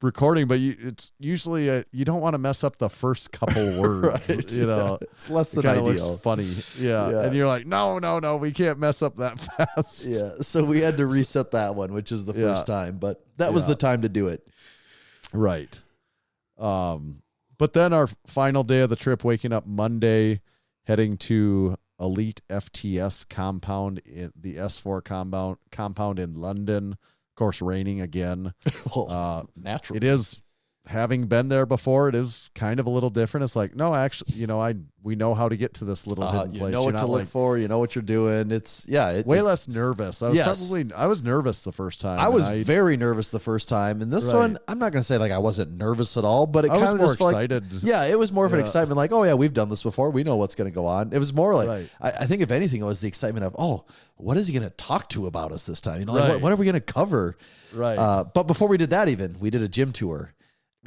S5: recording, but it's usually you don't want to mess up the first couple words.
S6: Right, it's less than
S5: ideal.
S6: Looks
S5: funny, and you're like, no, we can't mess up that fast.
S6: Yeah, so we had to reset that one, which is the first time, but that was the time to do it.
S5: Right. But then our final day of the trip, waking up Monday, heading to Elite FTS compound in the S4 compound in London. Of course, raining again.
S6: Natural.
S5: It is, having been there before, it is kind of a little different. It's like, no, actually, we know how to get to this little hidden place.
S6: You know what to look for. You know what you're doing. It's
S5: way less nervous. I was nervous the first time.
S6: I was very nervous the first time, and this one, I'm not going to say like I wasn't nervous at all, but it kind of just
S5: excited.
S6: It was more of an excitement. Like, oh yeah, we've done this before. We know what's going to go on. It was more like I think if anything, it was the excitement of what is he going to talk to about us this time? Like, what are we going to cover?
S5: Right.
S6: But before we did that, we did a gym tour.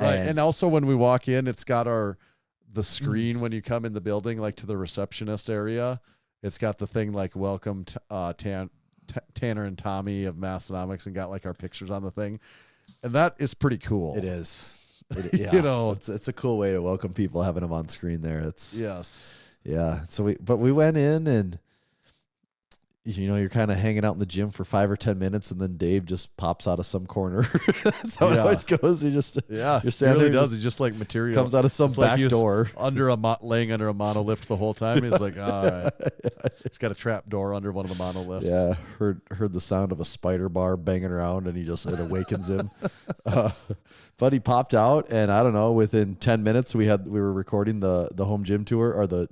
S5: Right. And also when we walk in, it's got the screen when you come in the building, like to the receptionist area. It's got the thing like welcome Tanner and Tommy of Massenomics, and got like our pictures on the thing. And that is pretty cool.
S6: It is. It's a cool way to welcome people, having them on screen there. Yeah. So we went in, and you're kind of hanging out in the gym for 5 or 10 minutes, and then Dave just pops out of some corner. That's how it always goes. You're standing
S5: there. He just like material
S6: comes out of some back door
S5: laying under a monolift the whole time. He's like, all right. He's got a trap door under one of the monoliths.
S6: Yeah. Heard the sound of a spider bar banging around, and it awakens him. But he popped out, and I don't know, within 10 minutes we were recording the home gym tour, or the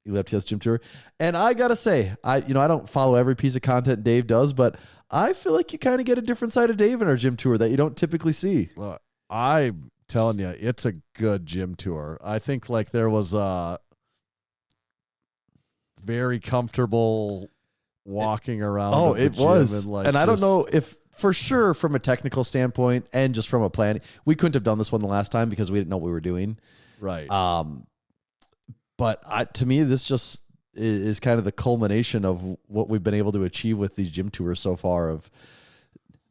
S6: Elite FTS gym tour. And I gotta say, I don't follow every piece of content Dave does, but I feel like you kind of get a different side of Dave in our gym tour that you don't typically see.
S5: Well, I'm telling you, it's a good gym tour. I think like there was a very comfortable walking around.
S6: Oh, it was. And I don't know if for sure from a technical standpoint and just from a plan, we couldn't have done this one the last time because we didn't know what we were doing.
S5: Right.
S6: But to me, this just is kind of the culmination of what we've been able to achieve with these gym tours so far, of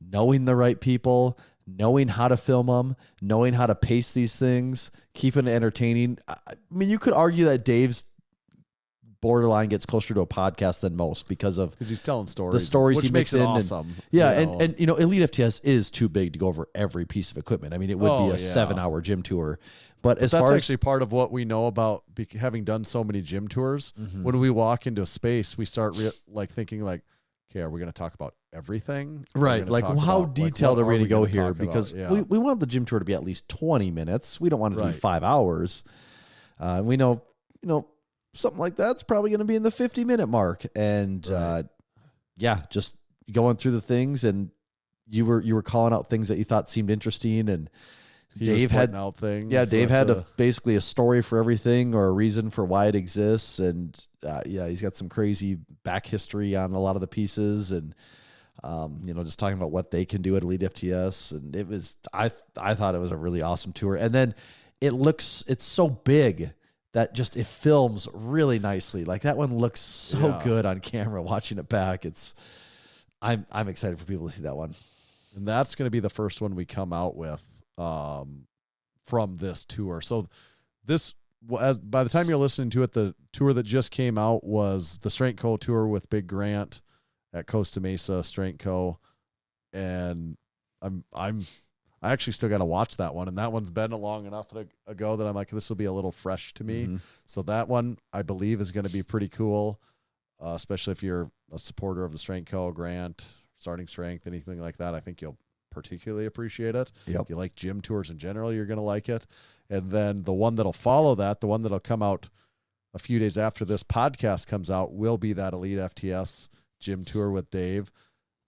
S6: knowing the right people, knowing how to film them, knowing how to pace these things, keeping it entertaining. I mean, you could argue that Dave's borderline gets closer to a podcast than most because
S5: he's telling stories.
S6: The stories
S5: which
S6: he
S5: makes
S6: makes
S5: it
S6: in.
S5: awesome.
S6: And Elite FTS is too big to go over every piece of equipment. I mean, it would be a 7-hour gym tour. But as
S5: that's
S6: far
S5: actually part of what we know about having done so many gym tours. Mm-hmm. When we walk into a space, we start thinking like, okay, are we going to talk about everything?
S6: Right. Like, how detailed are we going to go here? Because we want the gym tour to be at least 20 minutes. We don't want it to be 5 hours. We know, something like that's probably going to be in the 50-minute mark. And just going through the things, and you were calling out things that you thought seemed interesting, and Dave had
S5: out things.
S6: Yeah, Dave had basically a story for everything, or a reason for why it exists, and he's got some crazy back history on a lot of the pieces, and just talking about what they can do at Elite FTS, and it was I thought it was a really awesome tour, and then it's so big that just it films really nicely. Like that one looks so good on camera. Watching it back, I'm excited for people to see that one,
S5: and that's going to be the first one we come out with. From this tour. So by the time you're listening to it, the tour that just came out was the Strength Co tour with Big Grant at Costa Mesa Strength Co. And I'm I actually still got to watch that one, and that one's been long enough ago that I'm like, this will be a little fresh to me.
S6: Mm-hmm.
S5: So that one, I believe, is going to be pretty cool, especially if you're a supporter of the Strength Co. Grant, Starting Strength, anything like that. I think you'll particularly appreciate it.
S6: Yep.
S5: If you like gym tours in general, you're going to like it. And then the one that'll follow that, the one that'll come out a few days after this podcast comes out, will be that Elite FTS gym tour with Dave.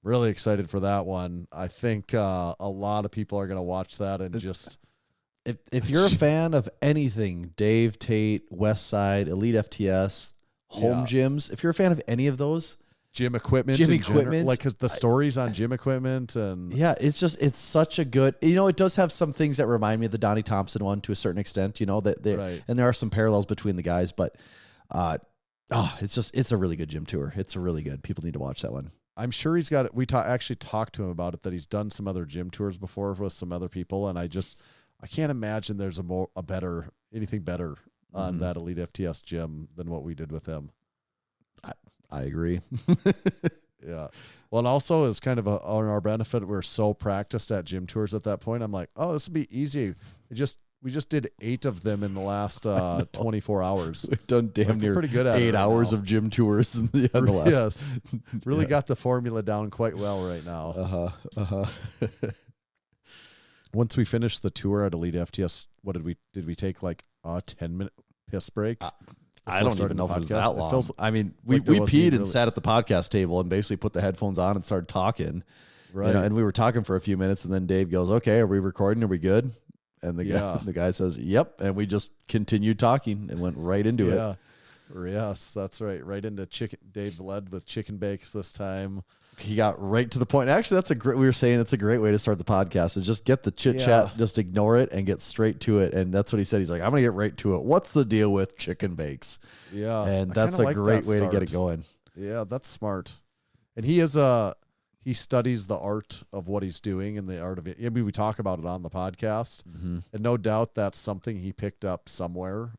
S5: Really excited for that one. I think a lot of people are going to watch that and just...
S6: If you're a fan of anything, Dave Tate, Westside, Elite FTS, home gyms, if you're a fan of any of those...
S5: Gym equipment. Like, cause the stories on gym equipment and...
S6: Yeah, it's such a good... it does have some things that remind me of the Donnie Thompson one to a certain extent,
S5: Right.
S6: And there are some parallels between the guys, but it's a really good gym tour. It's really good. People need to watch that one.
S5: I'm sure he's got it. We actually talked to him about it, that he's done some other gym tours before with some other people. And I can't imagine there's anything better on that Elite FTS gym than what we did with him.
S6: I agree.
S5: Yeah. Well, and also it's kind of on our benefit. We're so practiced at gym tours at that point. I'm like, oh, this would be easy. We just did 8 of them in the last 24 hours.
S6: We've done damn near
S5: pretty good at
S6: 8 hours of gym tours in the last.
S5: Yes. Really got the formula down quite well right now. Once we finished the tour at Elite FTS, did we take like a 10-minute piss break?
S6: I don't even know if it was that long. We
S5: like
S6: peed and sat at the podcast table and basically put the headphones on and started talking.
S5: Right.
S6: And we were talking for a few minutes, and then Dave goes, "Okay, are we recording? Are we good?" And the guy says, "Yep." And we just continued talking and went right into it.
S5: Yes, that's right. Right into chicken. Dave led with chicken bakes this time.
S6: He got right to the point. Actually, we were saying it's a great way to start the podcast, is just get the chit chat, just ignore it and get straight to it. And that's what he said. He's like, I'm going to get right to it. What's the deal with chicken bakes?
S5: Yeah.
S6: And that's a great way to get it going.
S5: Yeah, that's smart. And he studies the art of what he's doing and the art of it. I mean, we talk about it on the podcast, and no doubt that's something he picked up somewhere,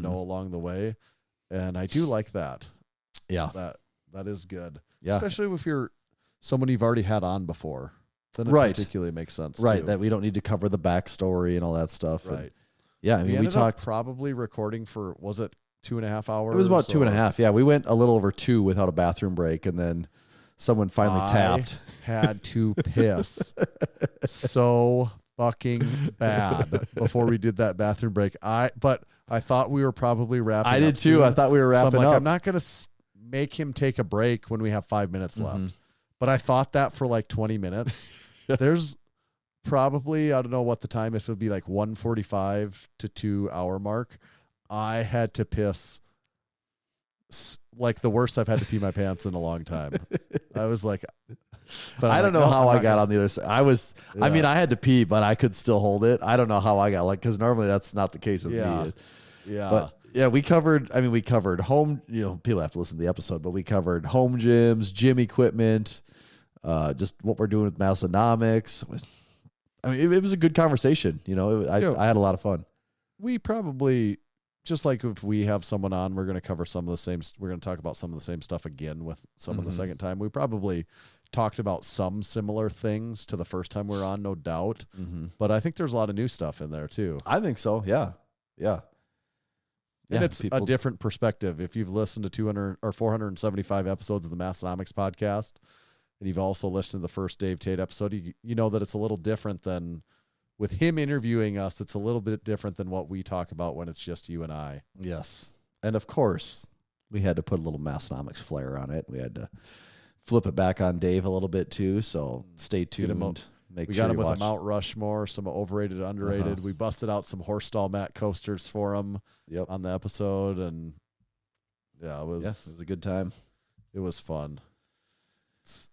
S5: along the way. And I do like that.
S6: Yeah.
S5: That is good.
S6: Yeah.
S5: Especially if you're someone you've already had on before. Then it particularly makes sense.
S6: Right.
S5: Too.
S6: That we don't need to cover the backstory and all that stuff.
S5: Right.
S6: And, yeah. I mean, we talked
S5: probably recording for, was it 2.5 hours?
S6: It was about 2.5. Yeah. We went a little over 2 without a bathroom break. And then someone finally tapped.
S5: Had to piss so fucking bad before we did that bathroom break. But I thought we were probably wrapping up.
S6: I did too.
S5: Soon.
S6: I thought we were wrapping up.
S5: I'm not going to make him take a break when we have 5 minutes left. But I thought that for like 20 minutes. There's probably, I don't know what the time, if it would be like 1:45 to 2 hour mark. I had to piss like the worst I've had to pee my pants in a long time. I was like, but
S6: I don't know how I got on the other side. I mean, I had to pee, but I could still hold it. I don't know how I got, because normally that's not the case with me.
S5: Yeah.
S6: But yeah, we covered home, people have to listen to the episode, but we covered home gyms, gym equipment, just what we're doing with Massenomics. I mean, it was a good conversation. I had a lot of fun.
S5: We probably, just like if we have someone on, we're going to cover some of the same, we're going to talk about some of the same stuff again with some of the second time. We probably talked about some similar things to the first time we were on, no doubt. But I think there's a lot of new stuff in there too.
S6: I think so. Yeah.
S5: And it's a different perspective. If you've listened to 200 or 475 episodes of the Massenomics podcast, and you've also listened to the first Dave Tate episode, you know that it's a little different than with him interviewing us. It's a little bit different than what we talk about when it's just you and I.
S6: Yes. And of course, we had to put a little Massenomics flair on it. We had to flip it back on Dave a little bit too. So stay tuned.
S5: We got him with a Mount Rushmore, some overrated, underrated. We busted out some horse stall mat coasters for him on the episode. And it was
S6: a good time.
S5: It was fun.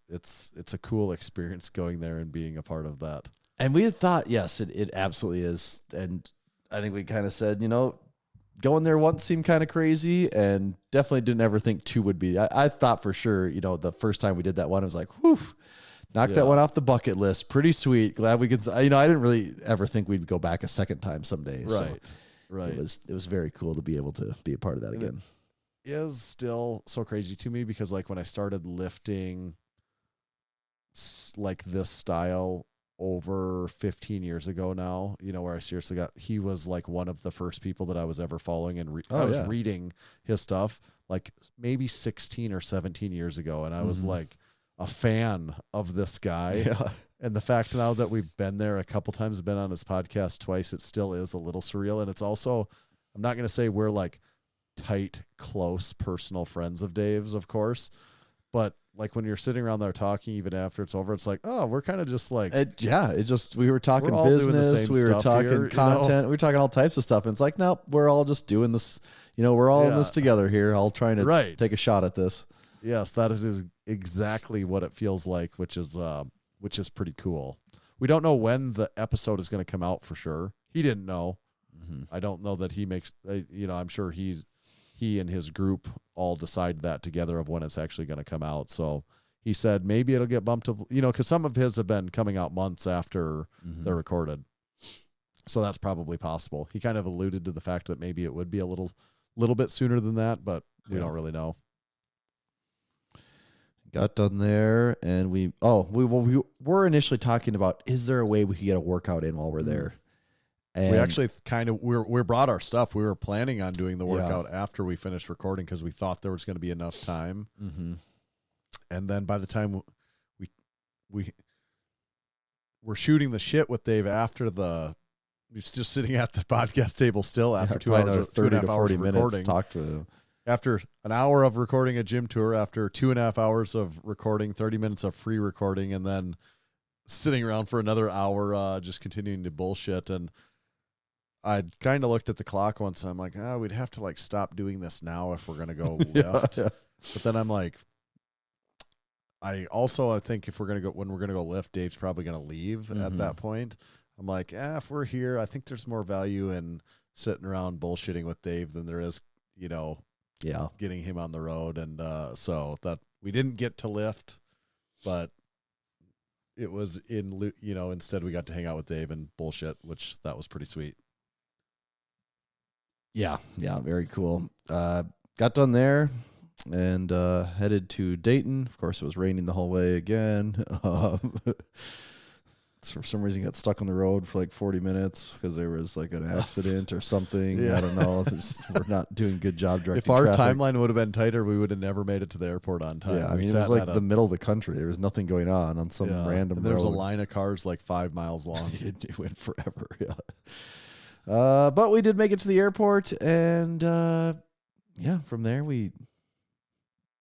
S5: It's a cool experience going there and being a part of that.
S6: And we had thought, yes, it absolutely is. And I think we kind of said, going there once seemed kind of crazy, and definitely didn't ever think 2 would be. I thought for sure, the first time we did that one, I was like, whew, knocked that one off the bucket list. Pretty sweet. Glad we could, I didn't really ever think we'd go back a second time someday.
S5: Right.
S6: So it was very cool to be able to be a part of that again.
S5: It is still so crazy to me because like when I started lifting like this style over 15 years ago now, where I seriously he was like one of the first people that I was ever following, and I was reading his stuff like maybe 16 or 17 years ago. And I was like a fan of this guy.
S6: Yeah.
S5: And the fact now that we've been there a couple times, been on his podcast twice, it still is a little surreal. And it's also, I'm not going to say we're like tight, close, personal friends of Dave's, of course, but like when you're sitting around there talking, even after it's over, it's like, oh, we're kind of just like,
S6: we were talking
S5: we're all doing the
S6: business,
S5: same
S6: we were
S5: stuff
S6: talking
S5: here,
S6: content, we were talking all types of stuff. And it's like, nope, we're all just doing this. We're all in this together here. All trying to take a shot at this.
S5: Yes, that is exactly what it feels like, which is pretty cool. We don't know when the episode is going to come out for sure. He didn't know. I don't know that he makes, I'm sure he and his group all decide that together of when it's actually going to come out. So he said maybe it'll get bumped to, because some of his have been coming out months after they're recorded. So that's probably possible. He kind of alluded to the fact that maybe it would be a little bit sooner than that, but we don't really know.
S6: Got done there, and we were initially talking about, is there a way we could get a workout in while we're there? And
S5: we actually we brought our stuff. We were planning on doing the workout after we finished recording because we thought there was going to be enough time. And then by the time we were shooting the shit with Dave after he's just sitting at the podcast table still after 2 hours,
S6: 30 to 40 minutes
S5: recording.
S6: Talk to him.
S5: After an hour of recording a gym tour, after 2.5 hours of recording, 30 minutes of free recording, and then sitting around for another hour, just continuing to bullshit. And I kind of looked at the clock once, and I'm like, we'd have to like stop doing this now if we're going to go lift. But then I'm like, I think if when we're going to go lift, Dave's probably going to leave at that point. I'm like, if we're here, I think there's more value in sitting around bullshitting with Dave than there is, getting him on the road. And so that we didn't get to lift, but it was instead we got to hang out with Dave and bullshit, which that was pretty sweet. Yeah,
S6: very cool. Got done there and headed to Dayton. Of course, it was raining the whole way again. For some reason, got stuck on the road for like 40 minutes because there was like an accident or something. I don't know. We're not doing a good job directing
S5: If our
S6: traffic.
S5: timeline would have been tighter, we would have never made it to the airport on time.
S6: Yeah, I mean, it was like the middle of the country. There was nothing going on some random road.
S5: There was a line of cars like 5 miles long.
S6: It went forever, but we did make it to the airport, and from there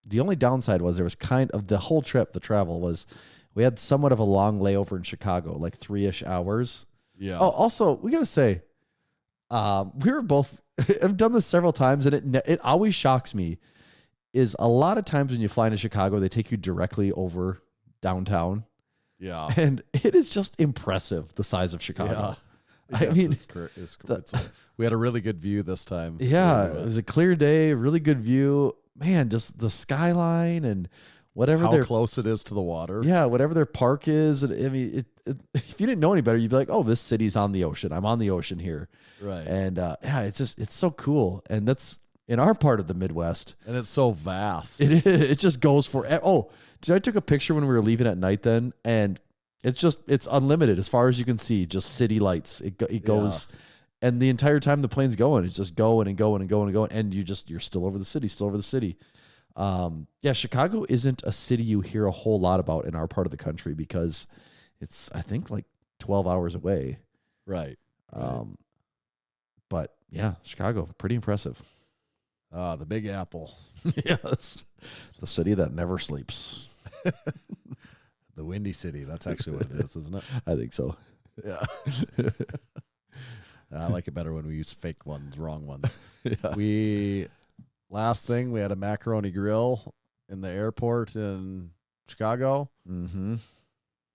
S6: the only downside was there was kind of the whole trip, the travel was, we had somewhat of a long layover in Chicago, like 3-ish hours.
S5: Yeah.
S6: Oh, also, we got to say, we were both, I've done this several times, and it always shocks me, is a lot of times when you fly into Chicago, they take you directly over downtown.
S5: Yeah.
S6: And it is just impressive, the size of Chicago.
S5: Yeah.
S6: I mean,
S5: we had a really good view this time.
S6: Yeah, it was a clear day, really good view. Man, just the skyline and whatever
S5: how close it is to the water.
S6: Yeah, whatever their park is. And I mean, if you didn't know any better, you'd be like, "Oh, this city's on the ocean. I'm on the ocean here."
S5: Right.
S6: And it's so cool. And that's in our part of the Midwest.
S5: And it's so vast.
S6: It just goes for. Oh, I took a picture when we were leaving at night then, and it's unlimited as far as you can see. Just city lights. It goes. Yeah. And the entire time the plane's going, it's just going and going and going and going. And you're still over the city, Chicago isn't a city you hear a whole lot about in our part of the country because it's, I think, like 12 hours away.
S5: Right.
S6: But yeah, Chicago, pretty impressive.
S5: The Big Apple.
S6: Yes. The city that never sleeps.
S5: The Windy City. That's actually what it is, isn't it?
S6: I think so.
S5: Yeah. I like it better when we use fake ones, wrong ones.
S6: Yeah.
S5: Last thing, we had a macaroni grill in the airport in Chicago.
S6: Mm-hmm.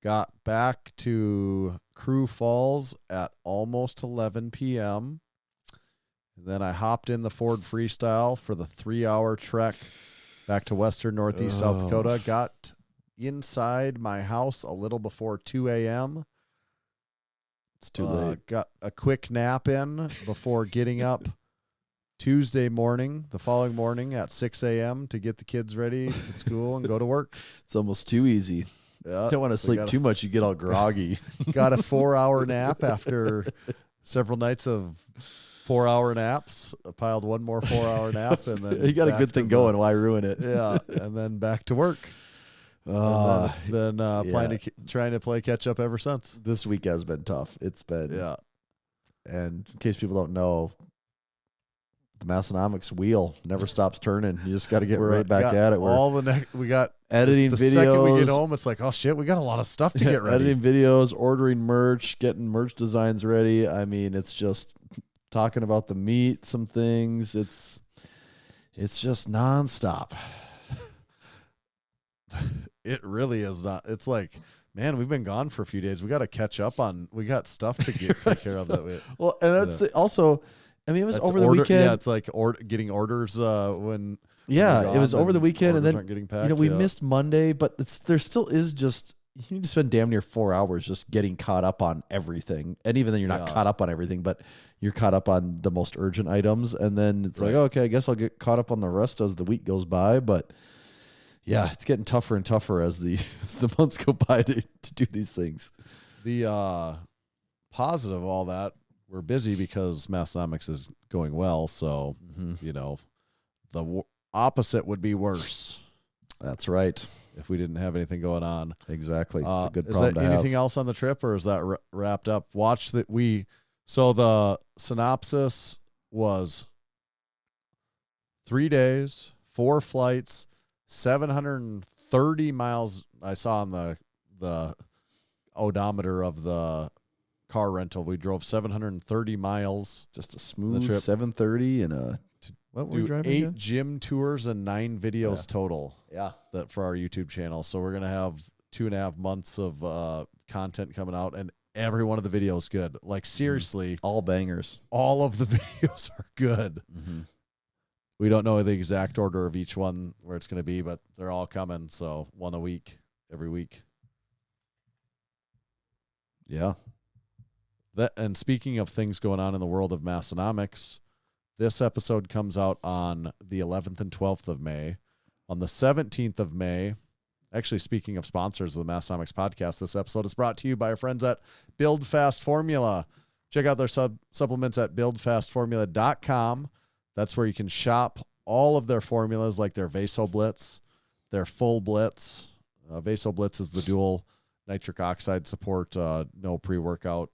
S5: Got back to Crew Falls at almost 11 p.m. And then I hopped in the Ford Freestyle for the 3-hour trek back to western northeast South Dakota. Got inside my house a little before 2 a.m.
S6: It's too late.
S5: Got a quick nap in before getting up Tuesday morning, the following morning at 6 a.m. to get the kids ready to school and go to work.
S6: It's almost too easy.
S5: Yeah,
S6: Don't want to sleep too much. You get all groggy.
S5: Got a 4-hour nap after several nights of 4-hour naps. I piled one more 4-hour nap, and then
S6: You got a good thing going. Why ruin it?
S5: Yeah, and then back to work. It's been trying to play catch up ever since.
S6: This week has been tough. It's been And in case people don't know, the Massenomics wheel never stops turning. You just got to get right back at it.
S5: We got
S6: editing
S5: the
S6: videos.
S5: Second we get home, it's like, oh shit, we got a lot of stuff to get ready.
S6: Editing videos, ordering merch, getting merch designs ready. I mean, it's just talking about the meat, some things. It's just nonstop.
S5: It really is not. It's like, man, we've been gone for a few days. We got to catch up on. We got stuff to take care of.
S6: Well, and that's also. I mean, it was over the weekend.
S5: Yeah, it's like getting orders when.
S6: Yeah, it was over the weekend, and then
S5: getting packed,
S6: we missed Monday, but there still is just. You need to spend damn near 4 hours just getting caught up on everything, and even then, you're not caught up on everything, but you're caught up on the most urgent items, and then it's like, okay, I guess I'll get caught up on the rest as the week goes by, but. Yeah, it's getting tougher and tougher as the months go by to do these things.
S5: The positive of all that, we're busy because Massenomics is going well. So, the opposite would be worse.
S6: That's right.
S5: If we didn't have anything going on.
S6: Exactly. It's a good problem
S5: to have. Anything else on the trip, or is that wrapped up? So the synopsis was 3 days, 4 flights, 730 miles. I saw on the odometer of the car rental. We drove 730 miles.
S6: Just a smooth 730 and what were we driving
S5: 8
S6: again?
S5: gym tours and 9 videos total.
S6: Yeah.
S5: That for our YouTube channel. So we're going to have 2.5 months of content coming out, and every one of the videos good. Like seriously,
S6: all bangers.
S5: All of the videos are good. Mm-hmm. We don't know the exact order of each one where it's going to be, but they're all coming. So one a week, every week.
S6: Yeah.
S5: And speaking of things going on in the world of Massenomics, this episode comes out on the 11th and 12th of May. On the 17th of May, actually speaking of sponsors of the Massenomics podcast, this episode is brought to you by our friends at Build Fast Formula. Check out their supplements at buildfastformula.com. That's where you can shop all of their formulas, like their Vaso Blitz, their Full Blitz. Vaso Blitz is the dual nitric oxide support, no pre-workout,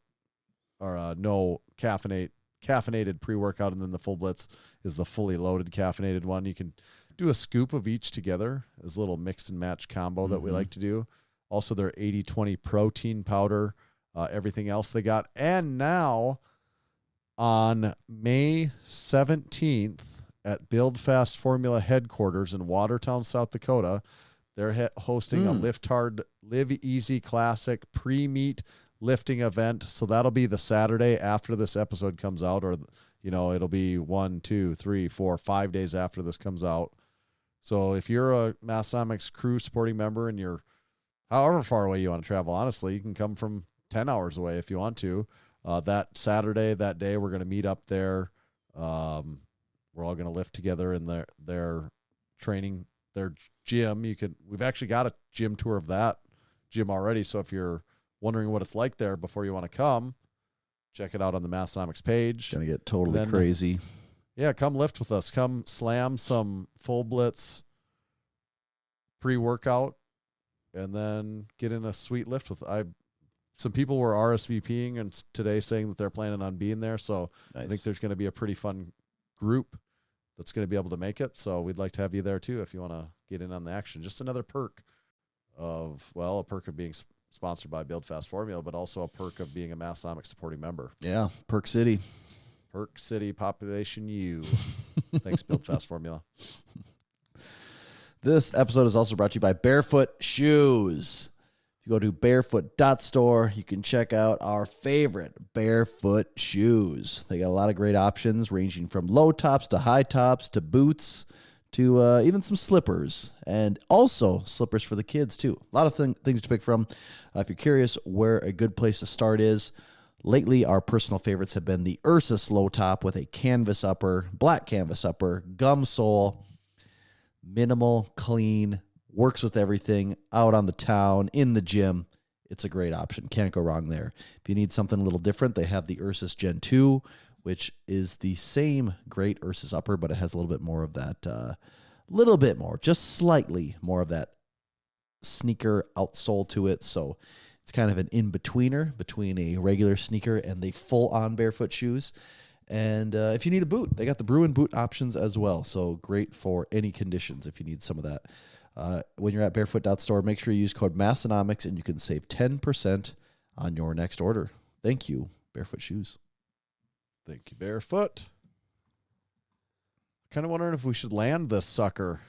S5: or no caffeinated pre-workout, and then the Full Blitz is the fully loaded caffeinated one. You can do a scoop of each together as a little mix and match combo that we like to do. Also, their 80-20 protein powder, everything else they got. And now, on May 17th at Build Fast Formula headquarters in Watertown, South Dakota, they're hosting a Lift Hard, Live Easy Classic pre-meet lifting event. So that'll be the Saturday after this episode comes out, or, it'll be 1, 2, 3, 4, 5 days after this comes out. So if you're a Massenomics crew supporting member and you're however far away you want to travel, honestly, you can come from 10 hours away if you want to. That Saturday, that day, we're going to meet up there. We're all going to lift together in their training, their gym. We've actually got a gym tour of that gym already. So if you're wondering what it's like there before you want to come, check it out on the Massenomics page.
S6: Gonna get totally crazy.
S5: Yeah, come lift with us. Come slam some Full Blitz pre-workout, and then get in a sweet lift with. Some people were RSVPing and today saying that they're planning on being there. So nice. I think there's going to be a pretty fun group that's going to be able to make it. So we'd like to have you there too if you want to get in on the action. Just another perk of being sponsored by Build Fast Formula, but also a perk of being a Massenomics supporting member.
S6: Yeah, Perk City.
S5: Perk City, population U. Thanks, Build Fast Formula.
S6: This episode is also brought to you by Barefoot Shoes. If you go to barefoot.store, you can check out our favorite Barefoot shoes. They got a lot of great options ranging from low tops to high tops to boots to even some slippers, and also slippers for the kids too. A lot of things to pick from. If you're curious where a good place to start is, lately our personal favorites have been the Ursus low top with a canvas upper, black canvas upper, gum sole, minimal, clean, works with everything out on the town, in the gym. It's a great option. Can't go wrong there. If you need something a little different, they have the Ursus Gen 2, which is the same great Ursus upper, but it has a little bit more of that, just slightly more of that sneaker outsole to it. So it's kind of an in-betweener between a regular sneaker and the full-on barefoot shoes. And if you need a boot, they got the Bruin boot options as well. So great for any conditions if you need some of that. When you're at barefoot.store, make sure you use code Massenomics and you can save 10% on your next order. Thank you, Barefoot Shoes.
S5: Thank you, Barefoot. Kind of wondering if we should land this sucker.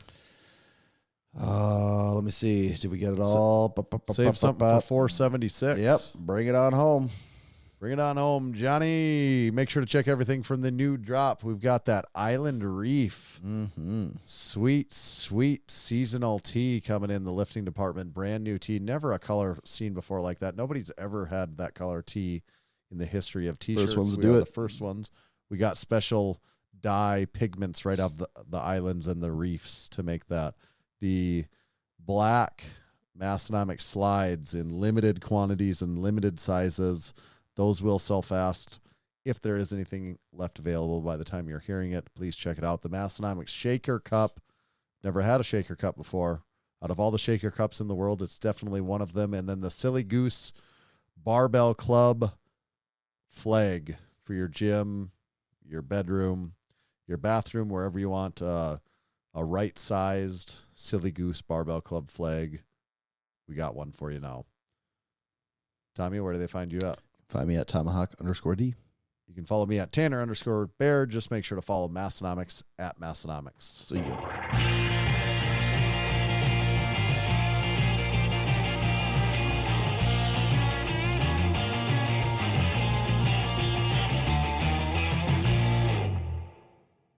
S6: Let me see. Did we get it all?
S5: Save something for 476.
S6: Yep. Bring it on home.
S5: Bring it on home, Johnny. Make sure to check everything from the new drop. We've got that Island Reef.
S6: Mm-hmm.
S5: Sweet, sweet seasonal tee coming in the lifting department. Brand new tee. Never a color seen before like that. Nobody's ever had that color tee in the history of T-shirts.
S6: First ones to
S5: We
S6: do
S5: are
S6: it.
S5: The first ones. We got special dye pigments right off the islands and the reefs to make that. The black Massenomics slides in limited quantities and limited sizes. Those will sell fast. If there is anything left available by the time you're hearing it, please check it out. The Massenomics Shaker Cup. Never had a Shaker Cup before. Out of all the Shaker Cups in the world, it's definitely one of them. And then the Silly Goose Barbell Club flag for your gym, your bedroom, your bathroom, wherever you want a right-sized Silly Goose Barbell Club flag. We got one for you now. Tommy, where do they find you at?
S6: Find me at Tomahawk_D.
S5: You can follow me at Tanner_Baird. Just make sure to follow Massenomics at Massenomics.
S6: See you.